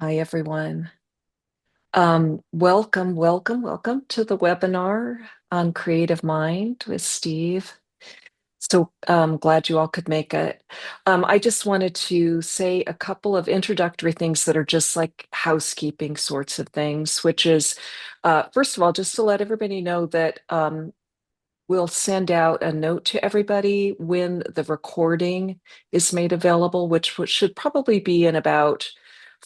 Hi, everyone. Welcome to the webinar on Creative Mind with Steve. So glad you all could make it. I just wanted to say a couple of introductory things that are just like housekeeping sorts of things, which is, first of all, just to let everybody know that we'll send out a note to everybody when the recording is made available, which should probably be in about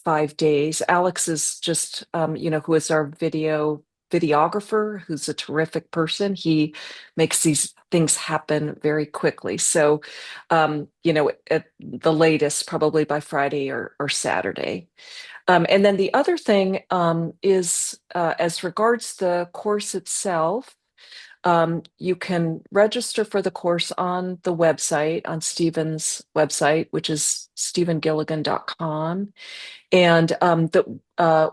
5 days. Alex is just, who is our videographer, who's a terrific person. He makes these things happen very quickly. So, at the latest, probably by Friday or Saturday. And then the other thing is, as regards the course itself, you can register for the course on the website, on Stephen's website, which is stephengilligan.com. And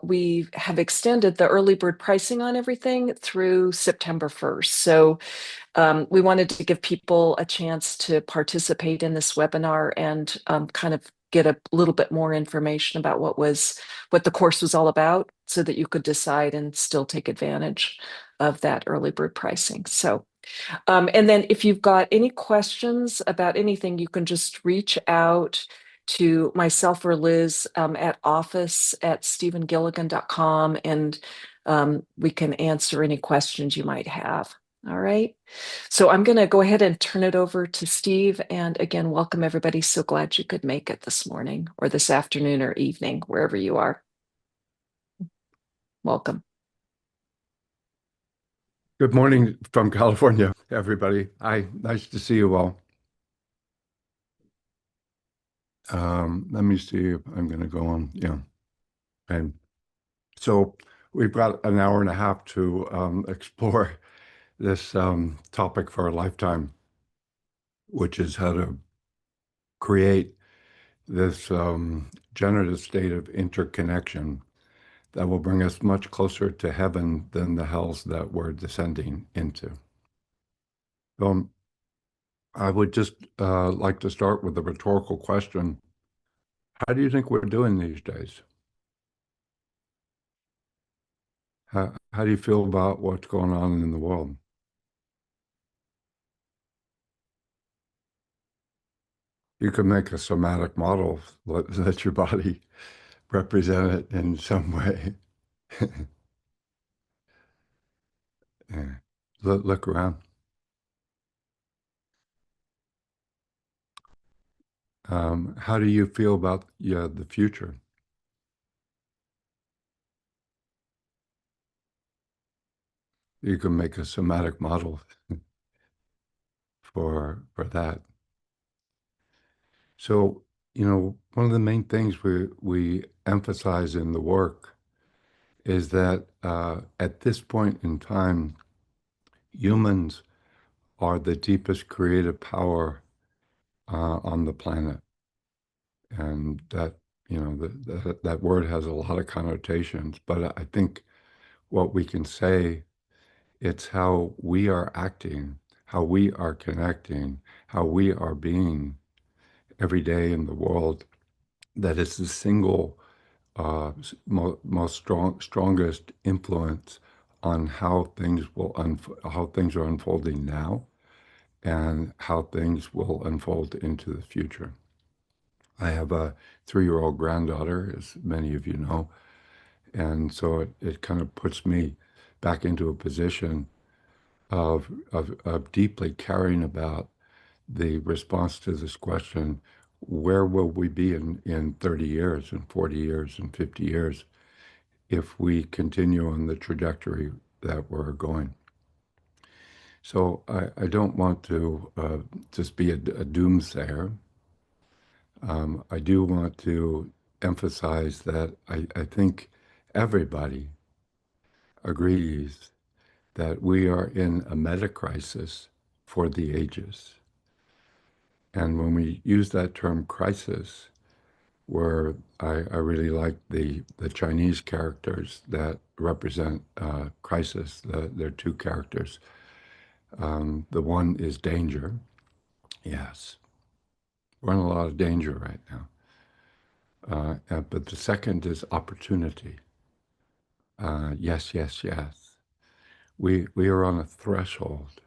we have extended the early bird pricing on everything through September 1st. So we wanted to give people a chance to participate in this webinar and kind of get a little bit more information about what the course was all about so that you could decide and still take advantage of that early bird pricing. So, and then if you've got any questions about anything, you can just reach out to myself or Liz at office@stephengilligan.com, and we can answer any questions you might have. All right. So I'm going to go ahead and turn it over to Steve. And again, welcome everybody. So glad you could make it this morning or this afternoon or evening, wherever you are. Welcome. Good morning from California, everybody. Hi, nice to see you all. Let me see if I'm going to go on. Yeah. And so we've got an hour and a half to explore this topic for a lifetime, which is how to create this generative state of interconnection that will bring us much closer to heaven than the hells that we're descending into. I would just like to start with a rhetorical question. How do you think we're doing these days? How do you feel about what's going on in the world? You can make a somatic model, let your body represent it in some way. Yeah. Look around. How do you feel about the future? You can make a somatic model for that. So, one of the main things we emphasize in the work is that at this point in time, humans are the deepest creative power on the planet. And that word has a lot of connotations, but I think what we can say, it's how we are acting, how we are connecting, how we are being every day in the world, that is the single strongest influence on how how things are unfolding now and how things will unfold into the future. I have a 3-year-old granddaughter, as many of you know, and so it kind of puts me back into a position of deeply caring about the response to this question: where will we be in 30 years and 40 years and 50 years if we continue on the trajectory that we're going? So I don't want to just be a doomsayer. I do want to emphasize that I think everybody agrees that we are in a meta crisis for the ages. And when we use that term crisis, where I really like the Chinese characters that represent crisis. There are two characters. The one is danger. Yes, we're in a lot of danger right now. But the second is opportunity. Yes, yes, yes. We are on a threshold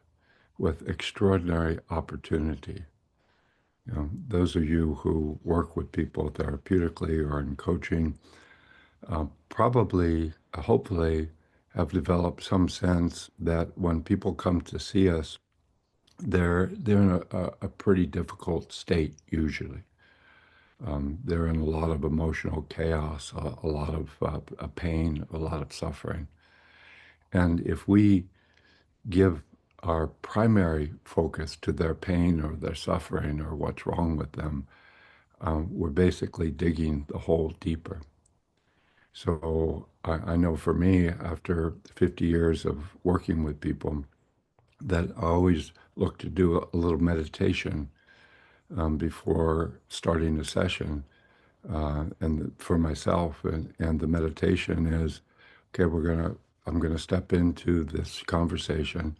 with extraordinary opportunity. You know, those of you who work with people therapeutically or in coaching probably, hopefully, have developed some sense that when people come to see us, they're in a pretty difficult state usually. They're in a lot of emotional chaos, a lot of pain, a lot of suffering. And if we give our primary focus to their pain or their suffering or what's wrong with them, we're basically digging the hole deeper. So I know for me, after 50 years of working with people, that I always look to do a little meditation before starting a session. And for myself, and the meditation is, okay, I'm gonna step into this conversation,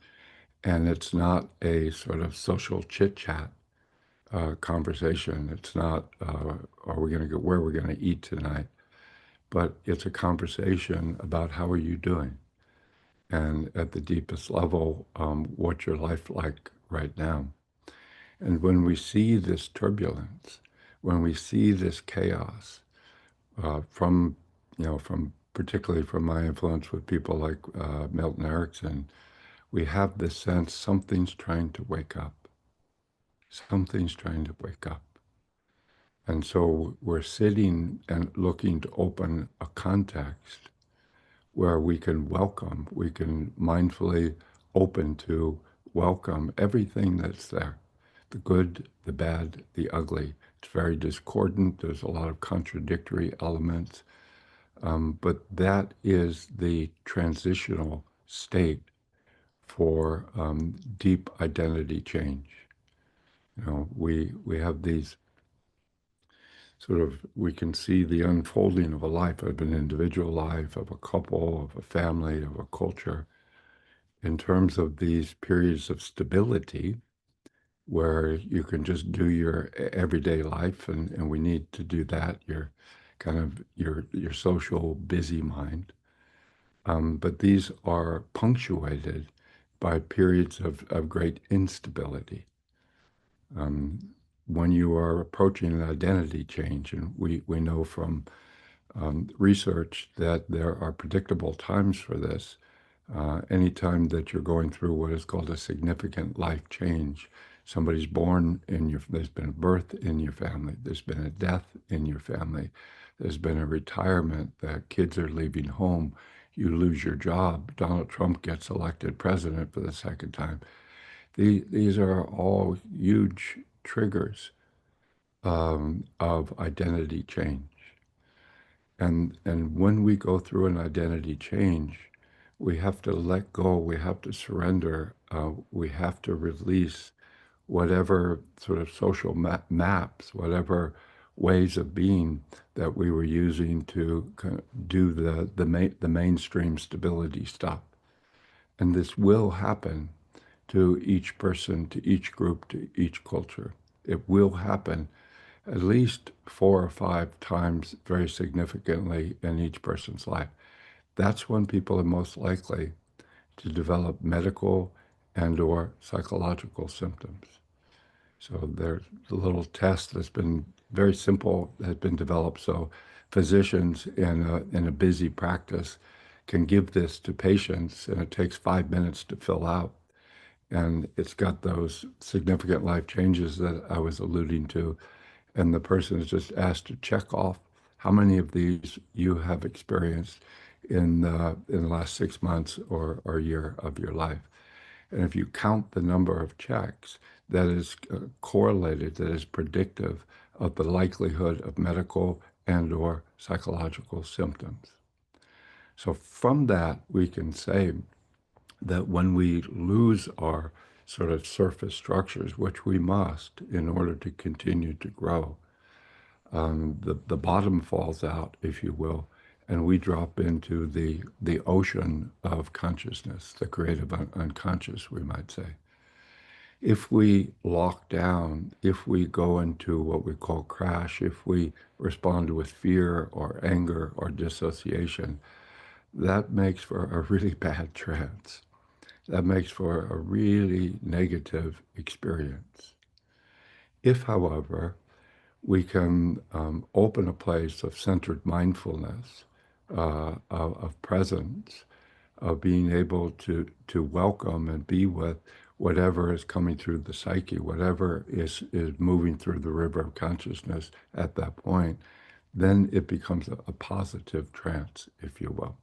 and it's not a sort of social chit chat conversation. It's not, are we gonna go where we're gonna eat tonight? But it's a conversation about how are you doing? And at the deepest level, what's your life like right now? And when we see this turbulence, when we see this chaos, from, from particularly from my influence with people like Milton Erickson, we have this sense something's trying to wake up. Something's trying to wake up. And so we're sitting and looking to open a context where we can welcome, we can mindfully open to welcome everything that's there, the good, the bad, the ugly. It's very discordant. There's a lot of contradictory elements. But that is the transitional state for deep identity change. You know, we have these sort of, we can see the unfolding of a life, of an individual life, of a couple, of a family, of a culture, in terms of these periods of stability where you can just do your everyday life, and we need to do that, your kind of your social busy mind. But these are punctuated by periods of great instability. Um, when you are approaching an identity change, and we know from research that there are predictable times for this. Anytime that you're going through what is called a significant life change, somebody's born in your, there's been a birth in your family, there's been a death in your family, there's been a retirement, the kids are leaving home, you lose your job, Donald Trump gets elected president for the second time. These are all huge triggers of identity change. And when we go through an identity change, we have to let go, we have to surrender, we have to release whatever sort of social maps, whatever ways of being that we were using to kind of do the mainstream stability stuff. And this will happen to each person, to each group, to each culture. It will happen at least 4 or 5 times very significantly in each person's life. That's when people are most likely to develop medical and or psychological symptoms. So there's a little test that's been very simple, has been developed so physicians in a busy practice can give this to patients, and it takes 5 minutes to fill out. And it's got those significant life changes that I was alluding to, and the person is just asked to check off how many of these you have experienced in the last 6 months or year of your life. And if you count the number of checks, that is correlated, that is predictive of the likelihood of medical and or psychological symptoms. So from that, we can say that when we lose our sort of surface structures, which we must in order to continue to grow, the bottom falls out, if you will, and we drop into the ocean of consciousness, the creative unconscious, we might say. If we lock down, if we go into what we call crash, if we respond with fear or anger or dissociation, that makes for a really bad trance. That makes for a really negative experience. If, however, we can open a place of centered mindfulness, of presence, of being able to welcome and be with whatever is coming through the psyche, whatever is moving through the river of consciousness at that point, then it becomes a positive trance, if you will.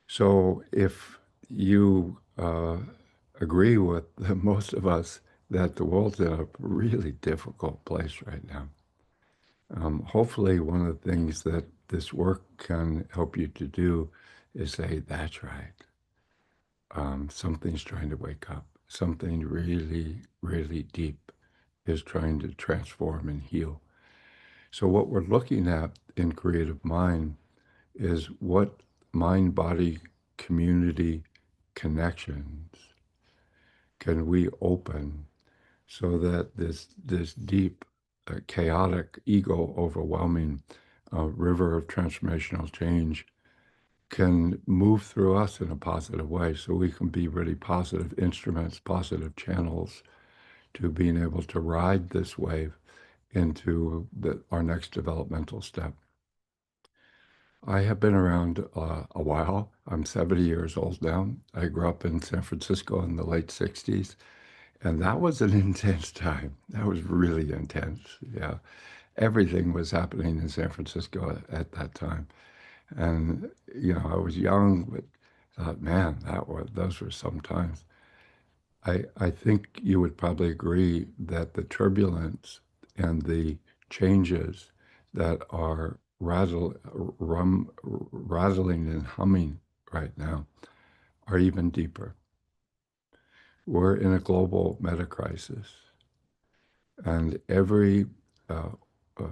So if you agree with most of us that the world's in a really difficult place right now, hopefully one of the things that this work can help you to do is say, that's right. Something's trying to wake up. Something really, really deep is trying to transform and heal. So what we're looking at in Creative Mind is what mind-body community connections can we open so that this deep, chaotic, ego overwhelming river of transformational change can move through us in a positive way, so we can be really positive instruments, positive channels to being able to ride this wave into our next developmental step. I have been around a while. I'm 70 years old now. I grew up in San Francisco in the late 60s, and that was an intense time. That was really intense. Yeah. Everything was happening in San Francisco at that time. And, I was young, but thought, man, those were some times. I think you would probably agree that the turbulence and the changes that are rattling and humming right now are even deeper. We're in a global meta crisis, and every uh, uh,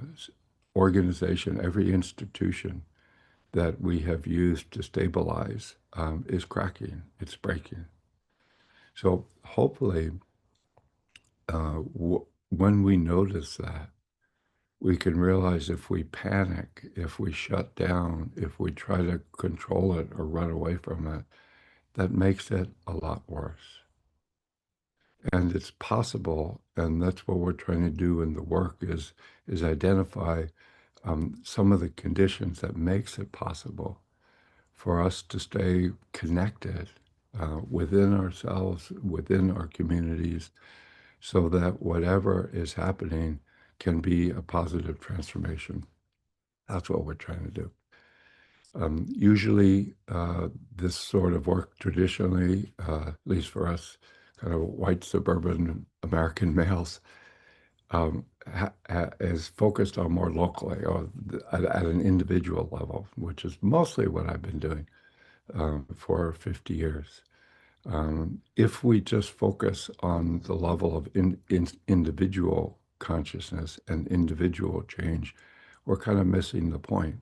organization, every institution that we have used to stabilize is cracking, it's breaking. So hopefully, when we notice that, we can realize if we panic, if we shut down, if we try to control it or run away from it, that makes it a lot worse. And it's possible, and that's what we're trying to do in the work is identify some of the conditions that makes it possible for us to stay connected within ourselves, within our communities, so that whatever is happening can be a positive transformation. That's what we're trying to do. Usually, this sort of work traditionally, at least for us, kind of white suburban American males, is focused on more locally or at an individual level, which is mostly what I've been doing for 50 years. If we just focus on the level of individual consciousness and individual change, we're kind of missing the point.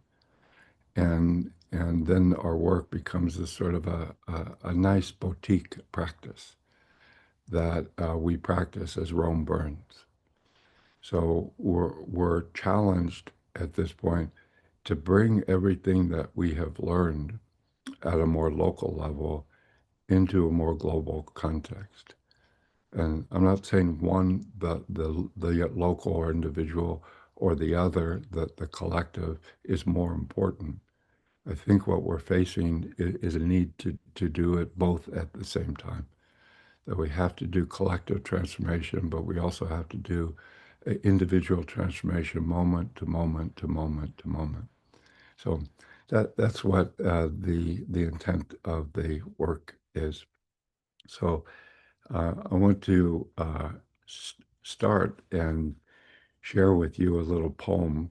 And then our work becomes a sort of a nice boutique practice that we practice as Rome burns. So we're challenged at this point to bring everything that we have learned at a more local level into a more global context. And I'm not saying one, the local or individual, or the other, the collective, is more important. I think what we're facing is a need to do it both at the same time. That we have to do collective transformation, but we also have to do individual transformation moment to moment to moment to moment. So that's what the intent of the work is. So I want to start and share with you a little poem,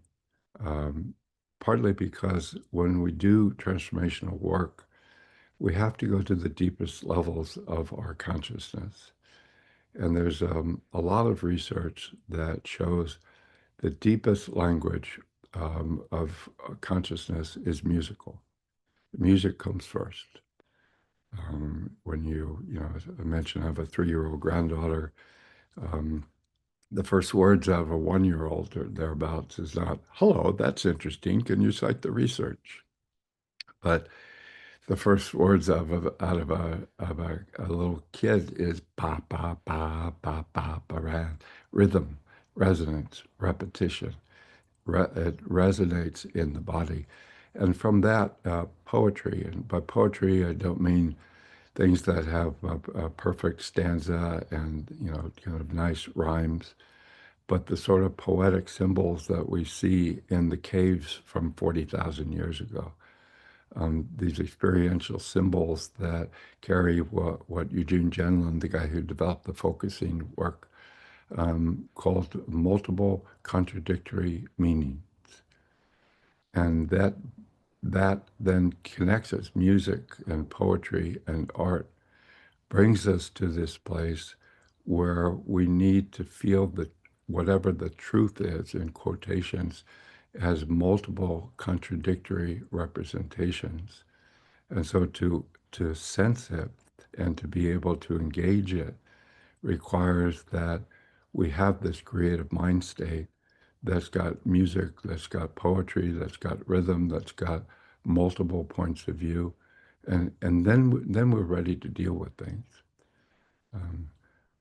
um, partly because when we do transformational work, we have to go to the deepest levels of our consciousness. And there's a lot of research that shows the deepest language of consciousness is musical. Music comes first. When as I mentioned, I have a 3-year-old granddaughter. Um, the first words out of a 1-year-old or thereabouts is not, "Hello, that's interesting. Can you cite the research?" But the first words out of a little kid is pa pa pa pa pa pa rhythm, resonance, repetition. It resonates in the body, and from that, poetry. And by poetry, I don't mean things that have a perfect stanza and kind of nice rhymes, but the sort of poetic symbols that we see in the caves from 40,000 years ago. These experiential symbols that carry what Eugene Gendlin, the guy who developed the focusing work, called multiple contradictory meaning. And that then connects us, music and poetry and art brings us to this place where we need to feel that whatever the truth is, in quotations, has multiple contradictory representations. And so to sense it and to be able to engage it requires that we have this creative mind state that's got music, that's got poetry, that's got rhythm, that's got multiple points of view, and then we're ready to deal with things. Um,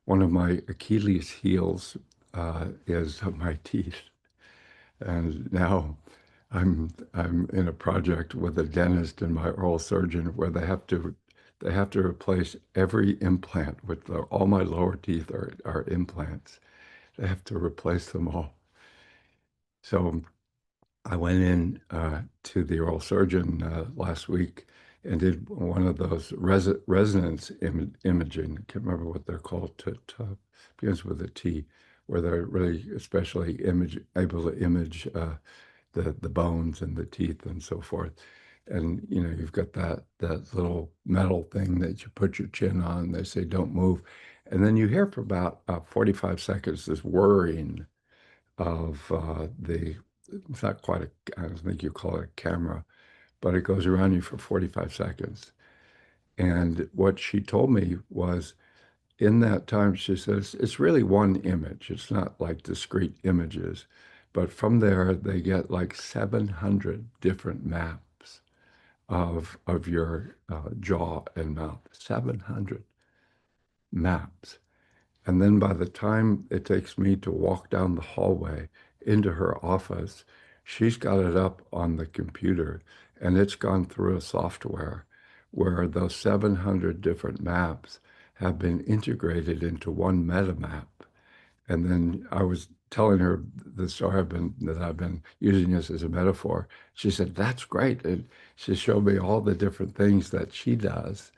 One of my Achilles heels is my teeth, and now I'm in a project with a dentist and my oral surgeon where they have to replace every implant with all my lower teeth are implants. They have to replace them all. So I went in to the oral surgeon last week and did one of those resonance imaging. I can't remember what they're called. Begins with a T, where they're really especially able to image the bones and the teeth and so forth. And you've got that little metal thing that you put your chin on. They say don't move, and then you hear for about 45 seconds this whirring of it's not quite I don't think you call it a camera, but it goes around you for 45 seconds. And what she told me was in that time, she says, it's really one image. It's not like discrete images. But from there, they get like 700 different maps of your jaw and mouth. 700 maps. And then by the time it takes me to walk down the hallway into her office, she's got it up on the computer and it's gone through a software where those 700 different maps have been integrated into one meta map. And then I was telling her the story that I've been using this as a metaphor. She said, "That's great." And she showed me all the different things that she does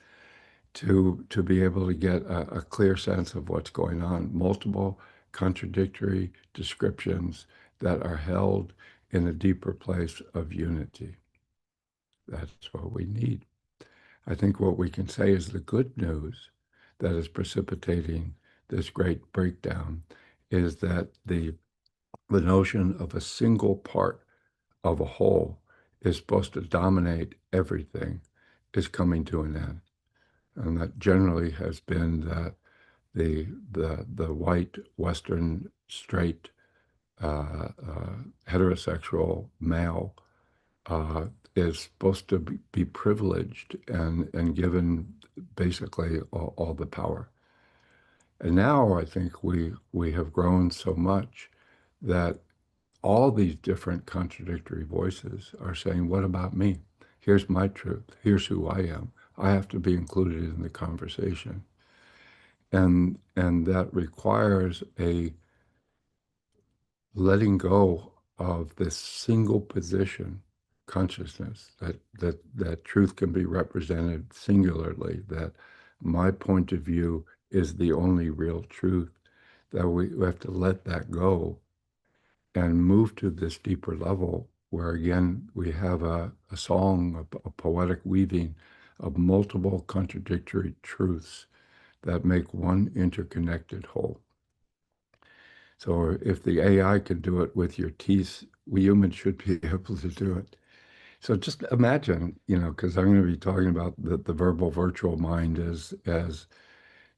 to be able to get a clear sense of what's going on, multiple contradictory descriptions that are held in a deeper place of unity. That's what we need. I think what we can say is the good news that is precipitating this great breakdown is that the notion of a single part of a whole is supposed to dominate everything is coming to an end. And that generally has been that the white Western straight heterosexual male is supposed to be privileged and given basically all the power. And now I think we have grown so much that all these different contradictory voices are saying, what about me? Here's my truth. Here's who I am. I have to be included in the conversation. And that requires a letting go of this single position consciousness that truth can be represented singularly, that my point of view is the only real truth, that we have to let that go and move to this deeper level where again we have a song, a poetic weaving of multiple contradictory truths that make one interconnected whole. So if the AI can do it with your teeth, we humans should be able to do it. So just imagine, because I'm going to be talking about the verbal virtual mind as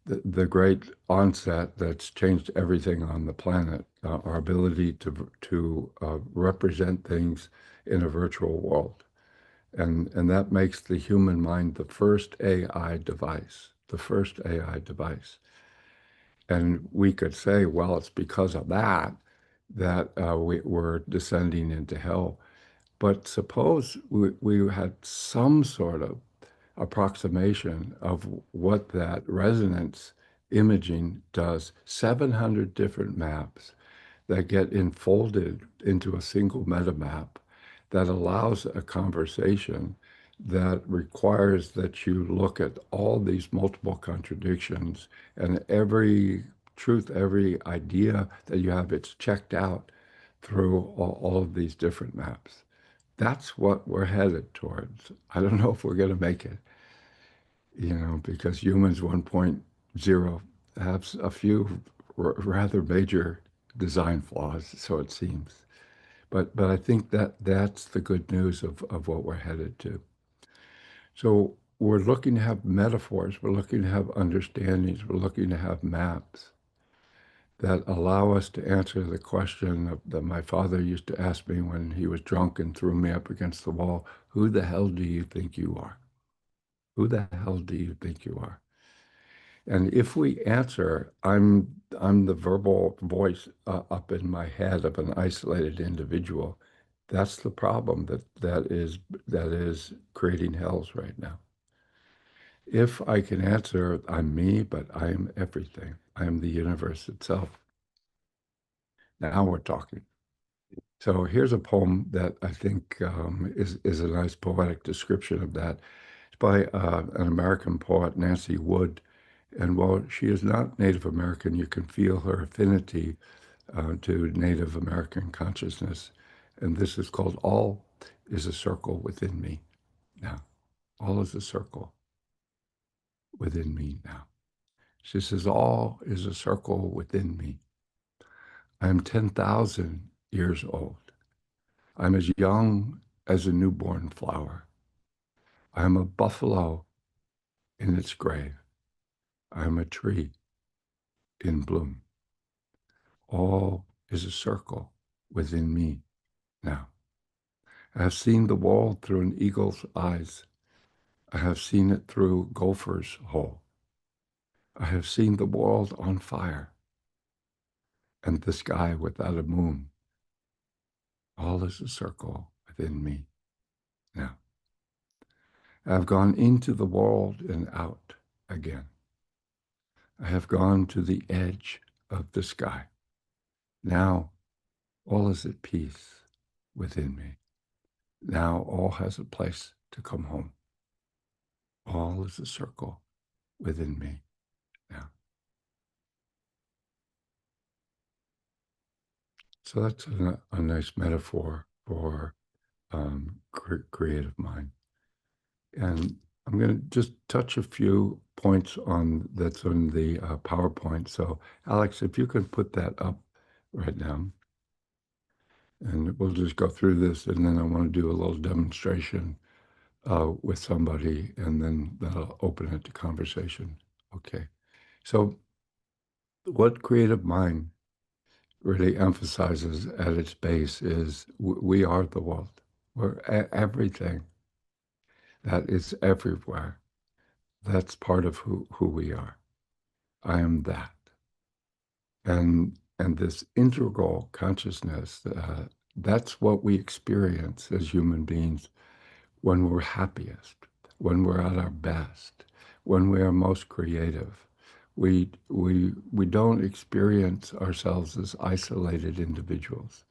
the great onset that's changed everything on the planet, our ability to represent things in a virtual world. And that makes the human mind the first AI device, the first AI device. And we could say, well, it's because of that that we're descending into hell. But suppose we had some sort of approximation of what that resonance imaging does, 700 different maps that get enfolded into a single metamap that allows a conversation that requires that you look at all these multiple contradictions and every truth, every idea that you have, it's checked out through all of these different maps. That's what we're headed towards. I don't know if we're going to make it, because humans 1.0 have a few rather major design flaws, so it seems. But I think that that's the good news of what we're headed to. So we're looking to have metaphors, we're looking to have understandings, we're looking to have maps that allow us to answer the question that my father used to ask me when he was drunk and threw me up against the wall. Who the hell do you think you are? Who the hell do you think you are? And if we answer, I'm the verbal voice up in my head of an isolated individual. That's the problem that is creating hells right now. If I can answer, I'm me, but I am everything. I am the universe itself. Now we're talking. So here's a poem that I think is a nice poetic description of that. It's by an American poet, Nancy Wood. And while she is not Native American, you can feel her affinity to Native American consciousness. And this is called All is a Circle Within Me Now. All is a circle within me now. She says, All is a circle within me. I am 10,000 years old. I'm as young as a newborn flower. I am a buffalo in its grave. I am a tree in bloom. All is a circle within me now. I have seen the world through an eagle's eyes. I have seen it through gopher's hole. I have seen the world on fire and the sky without a moon. All is a circle within me now. I have gone into the world and out again. I have gone to the edge of the sky. Now all is at peace within me. Now all has a place to come home. All is a circle within me now. So that's a nice metaphor for creative mind. And I'm going to just touch a few points on that's on the PowerPoint. So Alex, if you could put that up right now, and we'll just go through this, and then I want to do a little demonstration with somebody, and then that'll open it to conversation. Okay. So what creative mind really emphasizes at its base is we are the world. We're everything that is everywhere. That's part of who we are. I am that. And this integral consciousness, that's what we experience as human beings when we're happiest, when we're at our best, when we are most creative. We don't experience ourselves as isolated individuals.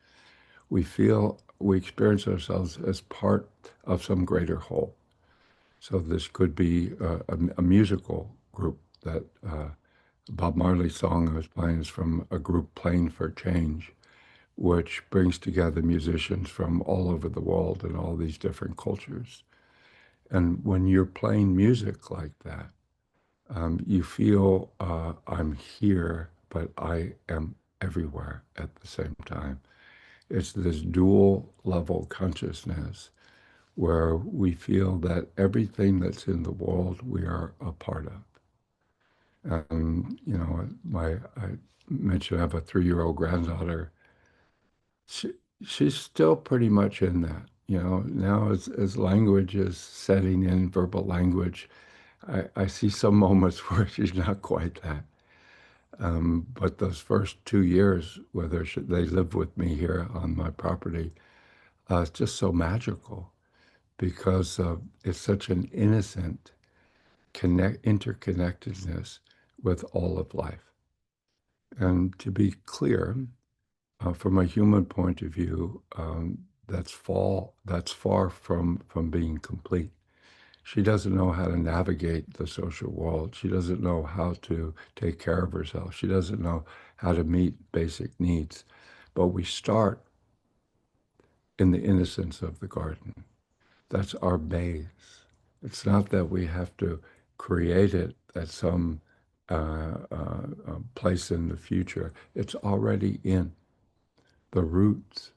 We experience ourselves as part of some greater whole. So this could be a musical group that Bob Marley's song I was playing is from a group Playing for Change, which brings together musicians from all over the world and all these different cultures. And when you're playing music like that, you feel I'm here, but I am everywhere at the same time. It's this dual level consciousness where we feel that everything that's in the world we are a part of. And, I mentioned I have a 3-year-old granddaughter. She's still pretty much in that. Now as language is setting in, verbal language, I see some moments where she's not quite that. But those first 2 years, whether they live with me here on my property, it's just so magical because it's such an innocent interconnectedness with all of life. And to be clear, from a human point of view, that's far from being complete. She doesn't know how to navigate the social world. She doesn't know how to take care of herself. She doesn't know how to meet basic needs. But we start in the innocence of the garden. That's our base. It's not that we have to create it at some place in the future. It's already in the roots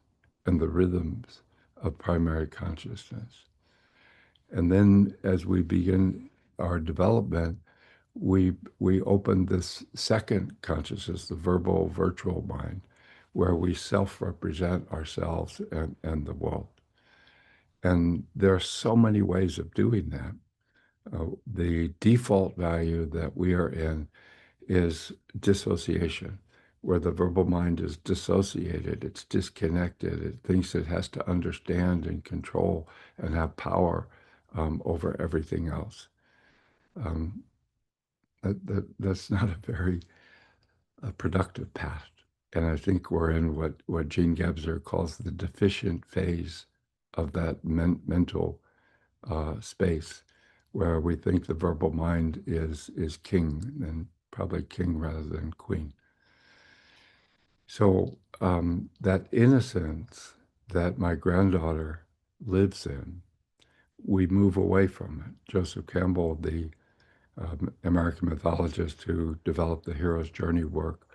and the rhythms of primary consciousness. And then as we begin our development, we open this second consciousness, the verbal virtual mind, where we self-represent ourselves and the world. And there are so many ways of doing that. The default value that we are in is dissociation, where the verbal mind is dissociated, it's disconnected, it thinks it has to understand and control and have power over everything else. Um, that's not a very productive path. And I think we're in what Gene Gebser calls the deficient phase of that mental space, where we think the verbal mind is king, and probably king rather than queen. So that innocence that my granddaughter lives in, we move away from it. Joseph Campbell, the American mythologist who developed the hero's journey work,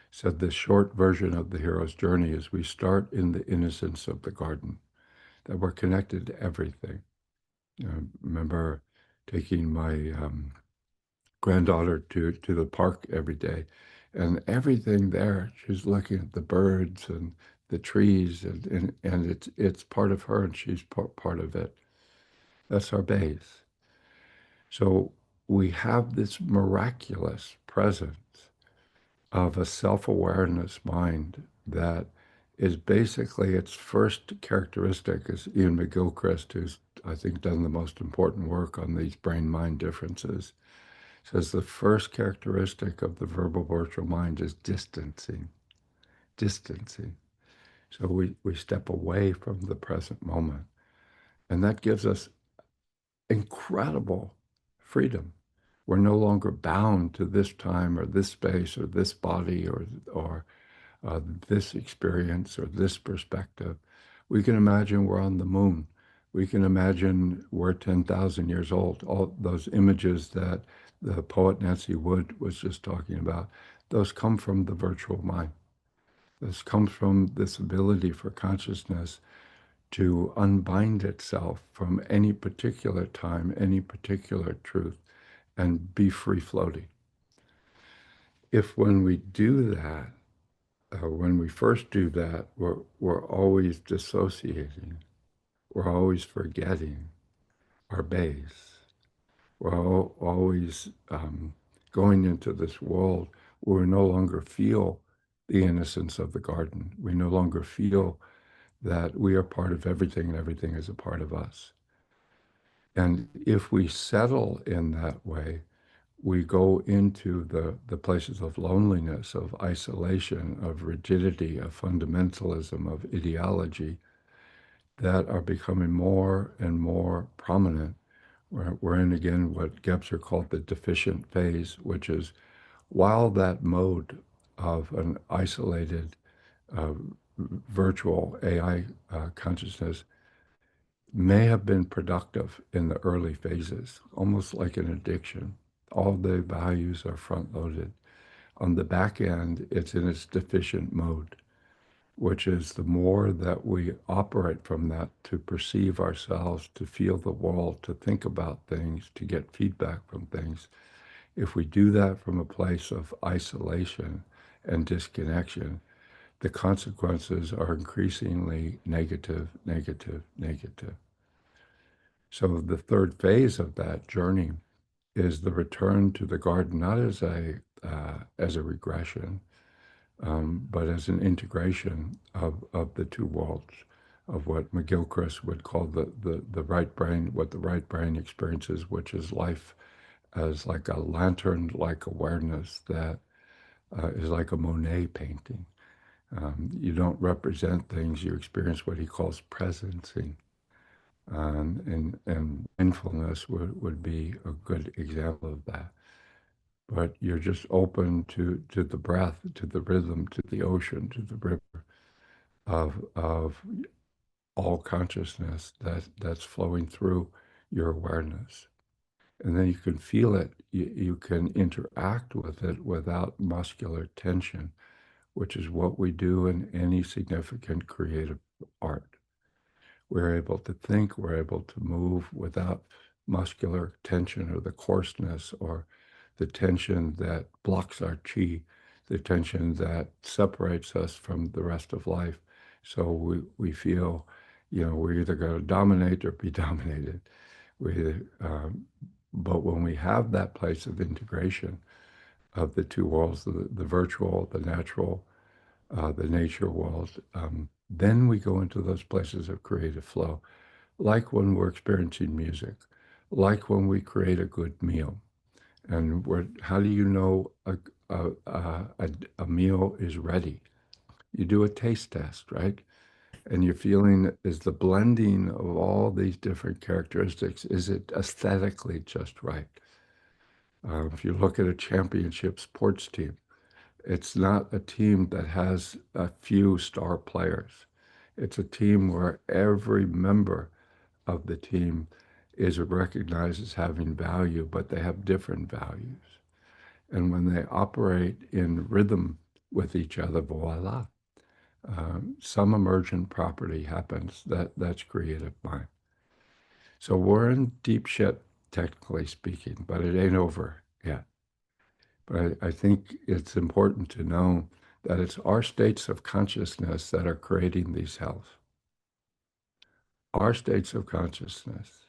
said the short version of the hero's journey is we start in the innocence of the garden, that we're connected to everything. I remember taking my granddaughter to the park every day, and everything there, she's looking at the birds and the trees, and it's part of her, and she's part of it. That's our base. So we have this miraculous presence of a self-awareness mind that is basically its first characteristic is Ian McGilchrist, who's I think done the most important work on these brain-mind differences, says the first characteristic of the verbal virtual mind is distancing, distancing. So we step away from the present moment. And that gives us incredible freedom. We're no longer bound to this time or this space or this body or this experience or this perspective. We can imagine we're on the moon. We can imagine we're 10,000 years old. All those images that the poet Nancy Wood was just talking about, those come from the virtual mind. This comes from this ability for consciousness to unbind itself from any particular time, any particular truth, and be free floating. If when we do that, when we first do that, we're always dissociating. We're always forgetting our base. We're always going into this world where we no longer feel the innocence of the garden. We no longer feel that we are part of everything and everything is a part of us. And if we settle in that way, we go into the places of loneliness, of isolation, of rigidity, of fundamentalism, of ideology that are becoming more and more prominent. We're in again what Gebser called the deficient phase, which is while that mode of an isolated uh, virtual AI consciousness may have been productive in the early phases, almost like an addiction. All the values are front loaded. On the back end, it's in its deficient mode. which is the more that we operate from that to perceive ourselves, to feel the world, to think about things, to get feedback from things. If we do that from a place of isolation and disconnection, the consequences are increasingly negative, negative, negative. So the third phase of that journey is the return to the garden, not as a regression, but as an integration of the two worlds, of what McGilchrist would call the right brain, what the right brain experiences, which is life as like a lantern-like awareness that is like a Monet painting. You don't represent things, you experience what he calls presencing. And mindfulness would be a good example of that. But you're just open to the breath, to the rhythm, to the ocean, to the river of all consciousness that's flowing through your awareness. And then you can feel it, you can interact with it without muscular tension, which is what we do in any significant creative art. We're able to think, we're able to move without muscular tension or the coarseness or the tension that blocks our chi, the tension that separates us from the rest of life. So we feel, we're either going to dominate or be dominated. We, but when we have that place of integration of the two worlds, the virtual, the natural, the nature world, then we go into those places of creative flow, like when we're experiencing music, like when we create a good meal. And how do you know a meal is ready? You do a taste test, right? And you're feeling is the blending of all these different characteristics, is it aesthetically just right? If you look at a championship sports team, it's not a team that has a few star players. It's a team where every member of the team is recognized as having value, but they have different values. And when they operate in rhythm with each other, voila, some emergent property happens that's creative mind. So we're in deep shit, technically speaking, but it ain't over yet. But I think it's important to know that it's our states of consciousness that are creating these hells. Our states of consciousness.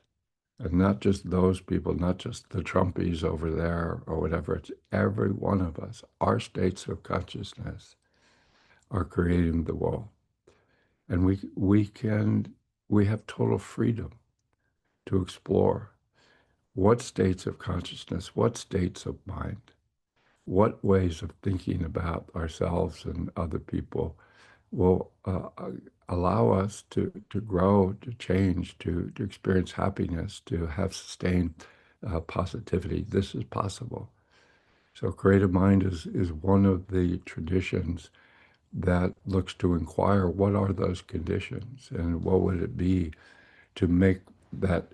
And not just those people, not just the Trumpies over there or whatever. It's every one of us. Our states of consciousness are creating the world. And we have total freedom to explore what states of consciousness, what states of mind, what ways of thinking about ourselves and other people will allow us to grow, to change, to experience happiness, to have sustained positivity. This is possible. So creative mind is one of the traditions that looks to inquire what are those conditions and what would it be to make that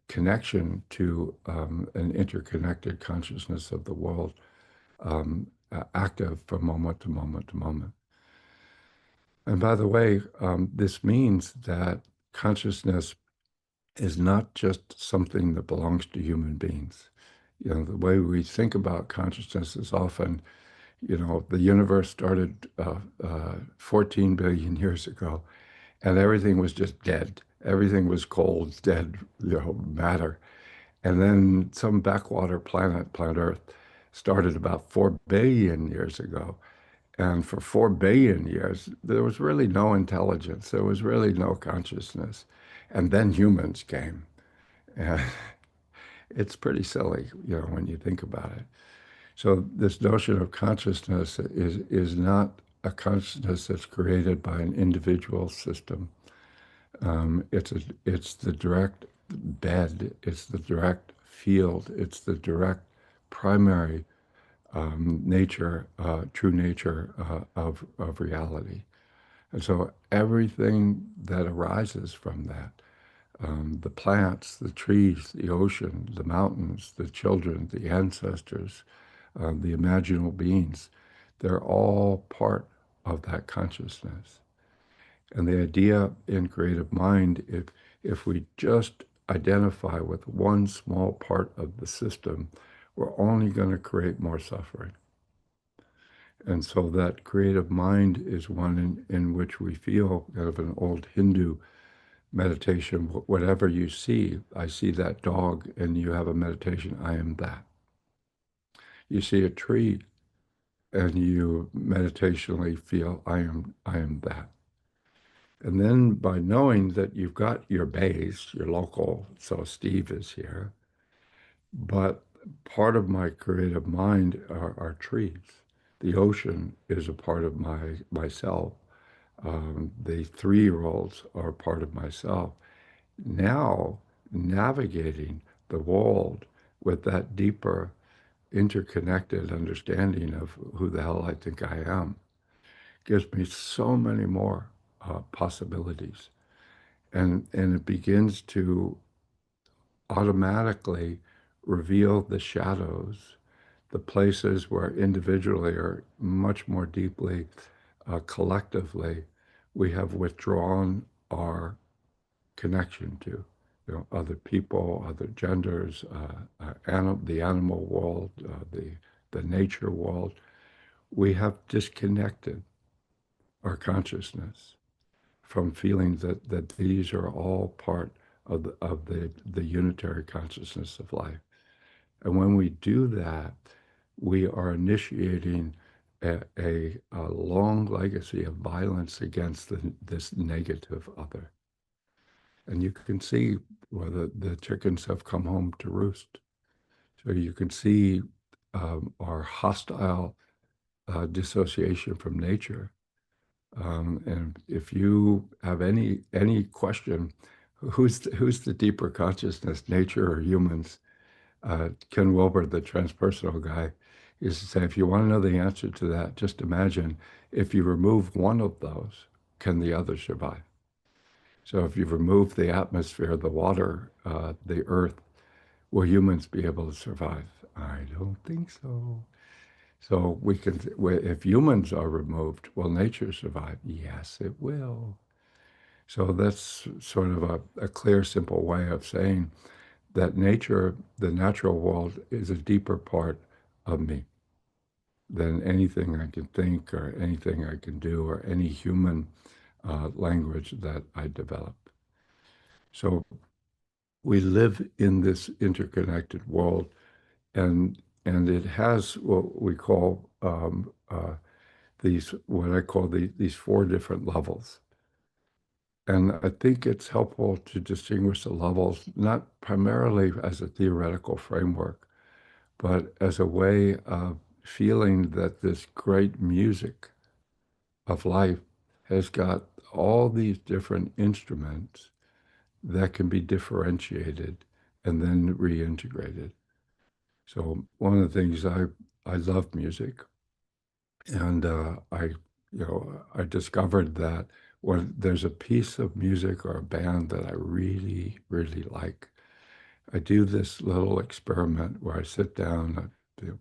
connection to an interconnected consciousness of the world active from moment to moment to moment. And by the way, this means that consciousness is not just something that belongs to human beings. The way we think about consciousness is often, the universe started 14 billion years ago, and everything was just dead. Everything was cold, dead, matter. And then some backwater planet, planet Earth, started about 4 billion years ago. And for 4 billion years, there was really no intelligence. There was really no consciousness. And then humans came. And it's pretty silly, when you think about it. So this notion of consciousness is not a consciousness that's created by an individual system. It's the direct bed, it's the direct field, it's the direct primary nature, true nature of reality. And so everything that arises from that, the plants, the trees, the ocean, the mountains, the children, the ancestors, the imaginal beings, they're all part of that consciousness. And the idea in creative mind, if we just identify with one small part of the system, we're only going to create more suffering. And so that creative mind is one in which we feel kind of an old Hindu meditation. Whatever you see, I see that dog, and you have a meditation, I am that. You see a tree, and you meditationally feel, I am that. And then by knowing that you've got your base, your local, so Steve is here, but part of my creative mind are trees. The ocean is a part of myself. The 3-year-olds are part of myself. Now, navigating the world with that deeper, interconnected understanding of who the hell I think I am gives me so many more possibilities. And it begins to automatically reveal the shadows, the places where individually or much more deeply, collectively, we have withdrawn our connection to, other people, other genders, the animal world, the nature world. We have disconnected our consciousness from feeling that these are all part of the unitary consciousness of life. And when we do that, we are initiating a long legacy of violence against this negative other. And you can see whether the chickens have come home to roost. So you can see our hostile dissociation from nature. And if you have any question, who's the deeper consciousness, nature or humans? Ken Wilber, the transpersonal guy, used to say, if you want to know the answer to that, just imagine if you remove one of those, can the other survive? So if you remove the atmosphere, the water, the earth, will humans be able to survive? I don't think so. So we can, if humans are removed, will nature survive? Yes, it will. So that's sort of a clear, simple way of saying that nature, the natural world, is a deeper part of me than anything I can think or anything I can do or any human language that I develop. So we live in this interconnected world, and it has what we call what I call these 4 different levels. And I think it's helpful to distinguish the levels, not primarily as a theoretical framework, but as a way of feeling that this great music of life has got all these different instruments that can be differentiated and then reintegrated. So one of the things I love music, and I discovered that when there's a piece of music or a band that I really really like, I do this little experiment where I sit down,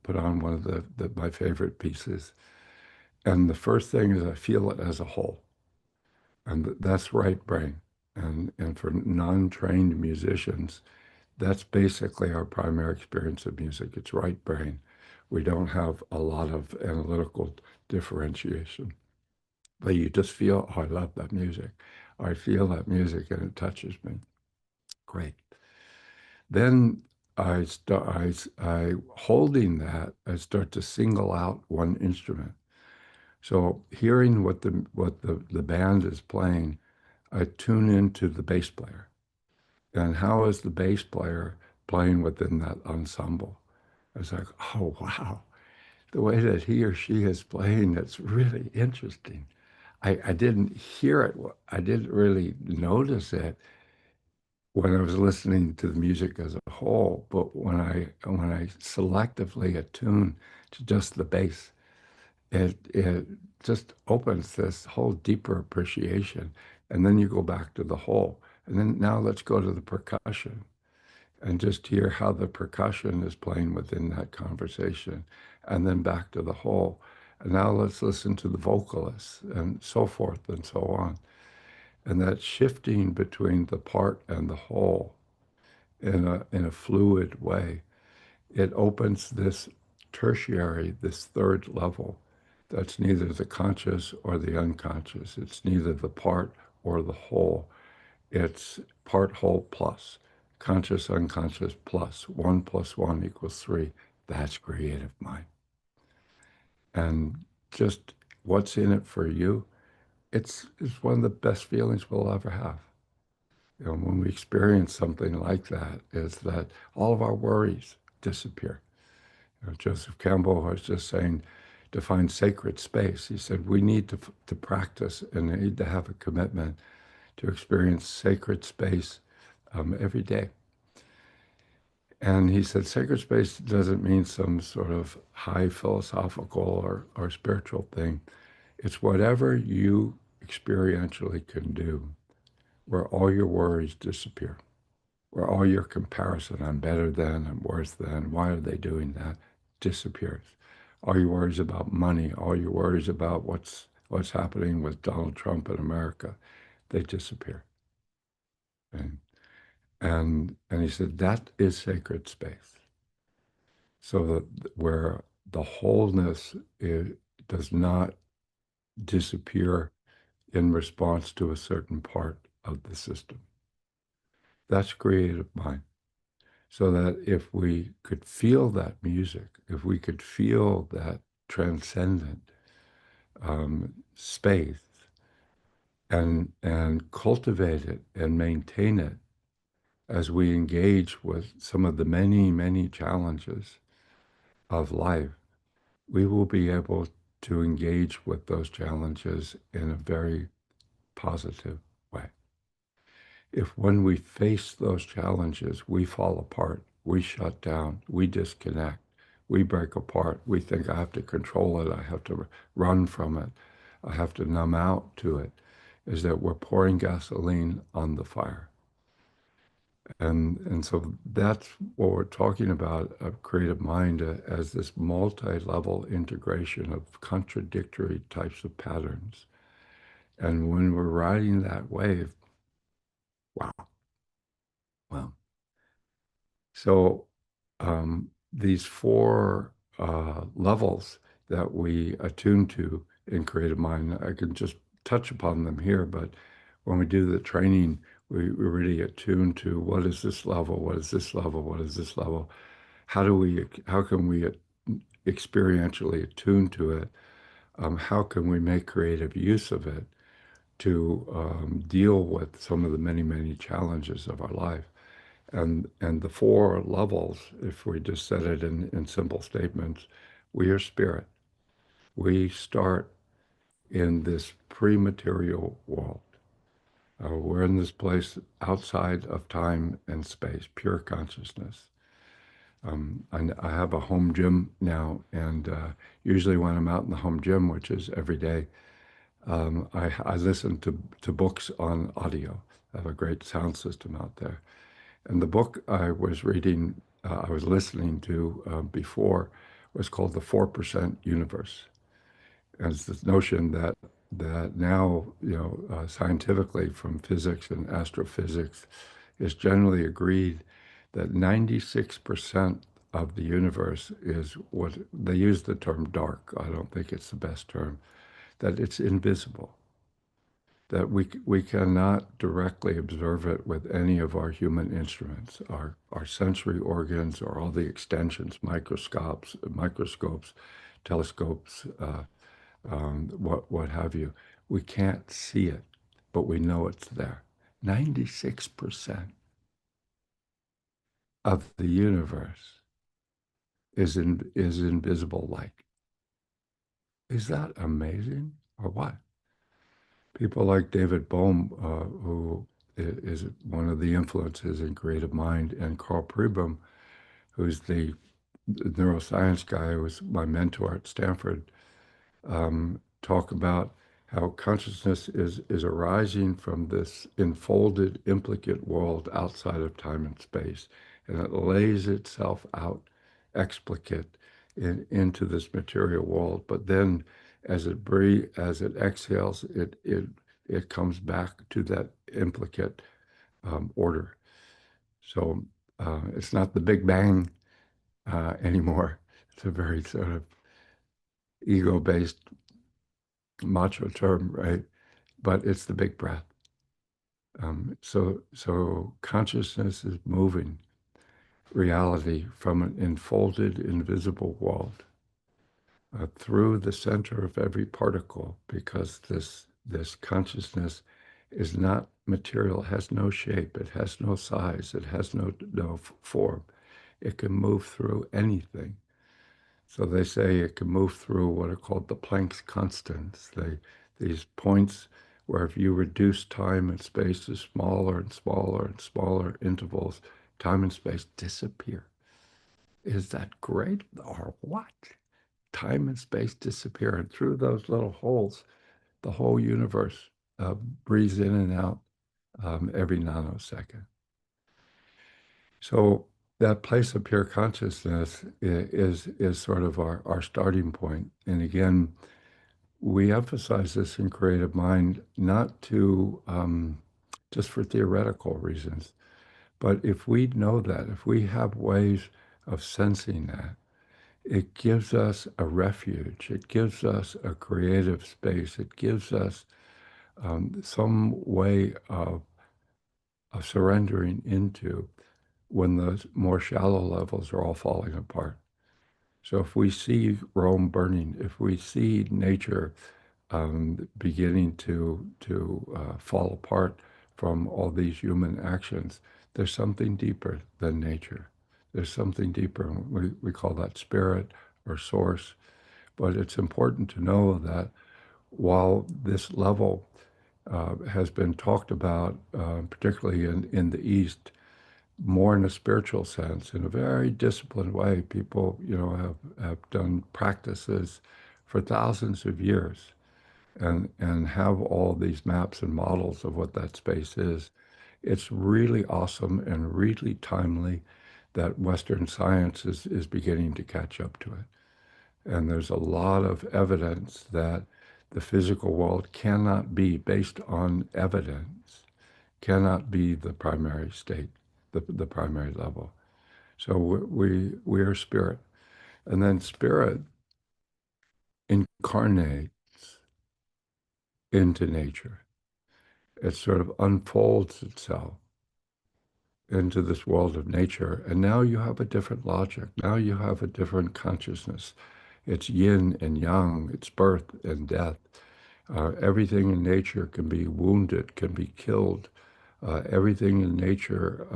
put on one of my favorite pieces, and the first thing is I feel it as a whole, and that's right brain, and for non-trained musicians, that's basically our primary experience of music. It's right brain. We don't have a lot of analytical differentiation, but you just feel, oh, I love that music. I feel that music and it touches me. Great. Then I holding that, I start to single out one instrument. So hearing what the band is playing, I tune into the bass player. And how is the bass player playing within that ensemble? It's like, oh, wow, the way that he or she is playing, it's really interesting. I didn't hear it. I didn't really notice it when I was listening to the music as a whole, but when I selectively attune to just the bass, it just opens this whole deeper appreciation. And then you go back to the whole. And then now let's go to the percussion and just hear how the percussion is playing within that conversation, and then back to the whole. And now let's listen to the vocalists and so forth and so on. And that shifting between the part and the whole in a fluid way, it opens this tertiary, this third level that's neither the conscious or the unconscious. It's neither the part or the whole. It's part whole plus conscious, unconscious plus 1 + 1 = 3. That's creative mind. And just what's in it for you, it's one of the best feelings we'll ever have. You know, when we experience something like that, is that all of our worries disappear. You know, Joseph Campbell was just saying to find sacred space. He said we need to practice and need to have a commitment to experience sacred space every day. And he said sacred space doesn't mean some sort of high philosophical or spiritual thing. It's whatever you experientially can do where all your worries disappear, where all your comparison, I'm better than, I'm worse than, why are they doing that, disappears. All your worries about money, all your worries about what's happening with Donald Trump in America, they disappear. And and he said that is sacred space. So that where the wholeness does not disappear in response to a certain part of the system. That's creative mind. So that if we could feel that music, if we could feel that transcendent space and cultivate it and maintain it as we engage with some of the many, many challenges of life, we will be able to engage with those challenges in a very positive way. If when we face those challenges, we fall apart, we shut down, we disconnect, we break apart, we think I have to control it, I have to run from it, I have to numb out to it, is that we're pouring gasoline on the fire. And so that's what we're talking about of creative mind as this multi-level integration of contradictory types of patterns. And when we're riding that wave, wow, wow. So these four levels that we attune to in creative mind, I can just touch upon them here, but when we do the training, we really attune to what is this level, what is this level, what is this level? How can we experientially attune to it? How can we make creative use of it to deal with some of the many, many challenges of our life? And the four levels, if we just said it in simple statements, we are spirit. We start in this pre-material world. We're in this place outside of time and space, pure consciousness. I have a home gym now, and usually when I'm out in the home gym, which is every day, I listen to books on audio. I have a great sound system out there. And the book I was reading, I was listening to before, was called The 4% Universe. And it's this notion that now, scientifically from physics and astrophysics, it's generally agreed that 96% of the universe is what they use the term dark. I don't think it's the best term, that it's invisible, that we cannot directly observe it with any of our human instruments, our sensory organs, or all the extensions, microscopes, telescopes, what have you. We can't see it, but we know it's there. 96% of the universe is invisible light. Is that amazing or what? People like David Bohm, who is one of the influences in creative mind, and Carl Pribram, who's the neuroscience guy who was my mentor at Stanford, talk about how consciousness is arising from this enfolded, implicate world outside of time and space, and it lays itself out explicate into this material world. But then, as it exhales, it it comes back to that implicate order. So it's not the Big Bang anymore. It's a very sort of ego-based macho term, right? But it's the big breath. So consciousness is moving reality from an enfolded, invisible world through the center of every particle, because this consciousness is not material, has no shape, it has no size, it has no form. It can move through anything. So they say it can move through what are called the Planck's constants. These points where if you reduce time and space to smaller and smaller and smaller intervals, time and space disappear. Is that great or what? Time and space disappear, and through those little holes, the whole universe breathes in and out every nanosecond. So that place of pure consciousness is sort of our starting point. And again, we emphasize this in Creative Mind not to just for theoretical reasons, but if we know that, if we have ways of sensing that, it gives us a refuge. It gives us a creative space. It gives us some way of surrendering into when the more shallow levels are all falling apart. So if we see Rome burning, if we see nature beginning to fall apart from all these human actions, there's something deeper than nature. There's something deeper. We call that spirit or source. But it's important to know that while this level has been talked about, particularly in the East, more in a spiritual sense, in a very disciplined way. People, have done practices for thousands of years and have all these maps and models of what that space is. It's really awesome and really timely that Western science is beginning to catch up to it. And there's a lot of evidence that the physical world cannot be, based on evidence, cannot be the primary state, the primary level. So we are spirit. And then spirit incarnates into nature. It sort of unfolds itself into this world of nature. And now you have a different logic. Now you have a different consciousness. It's yin and yang, it's birth and death. Everything in nature can be wounded, can be killed. Everything in nature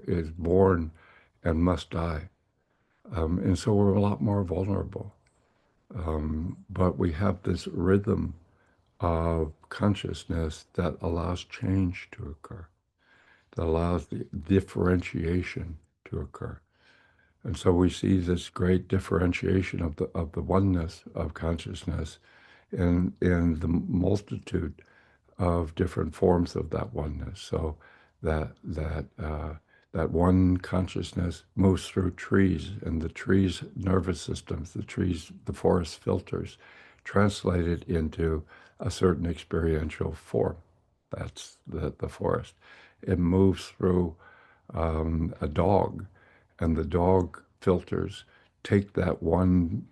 is born and must die. And so we're a lot more vulnerable. But we have this rhythm of consciousness that allows change to occur, that allows the differentiation to occur. And so we see this great differentiation of the oneness of consciousness in the multitude of different forms of that oneness. So that one consciousness moves through trees, and the trees' nervous systems, the forest filters, translate it into a certain experiential form. That's the forest. It moves through a dog, and the dog filters take that one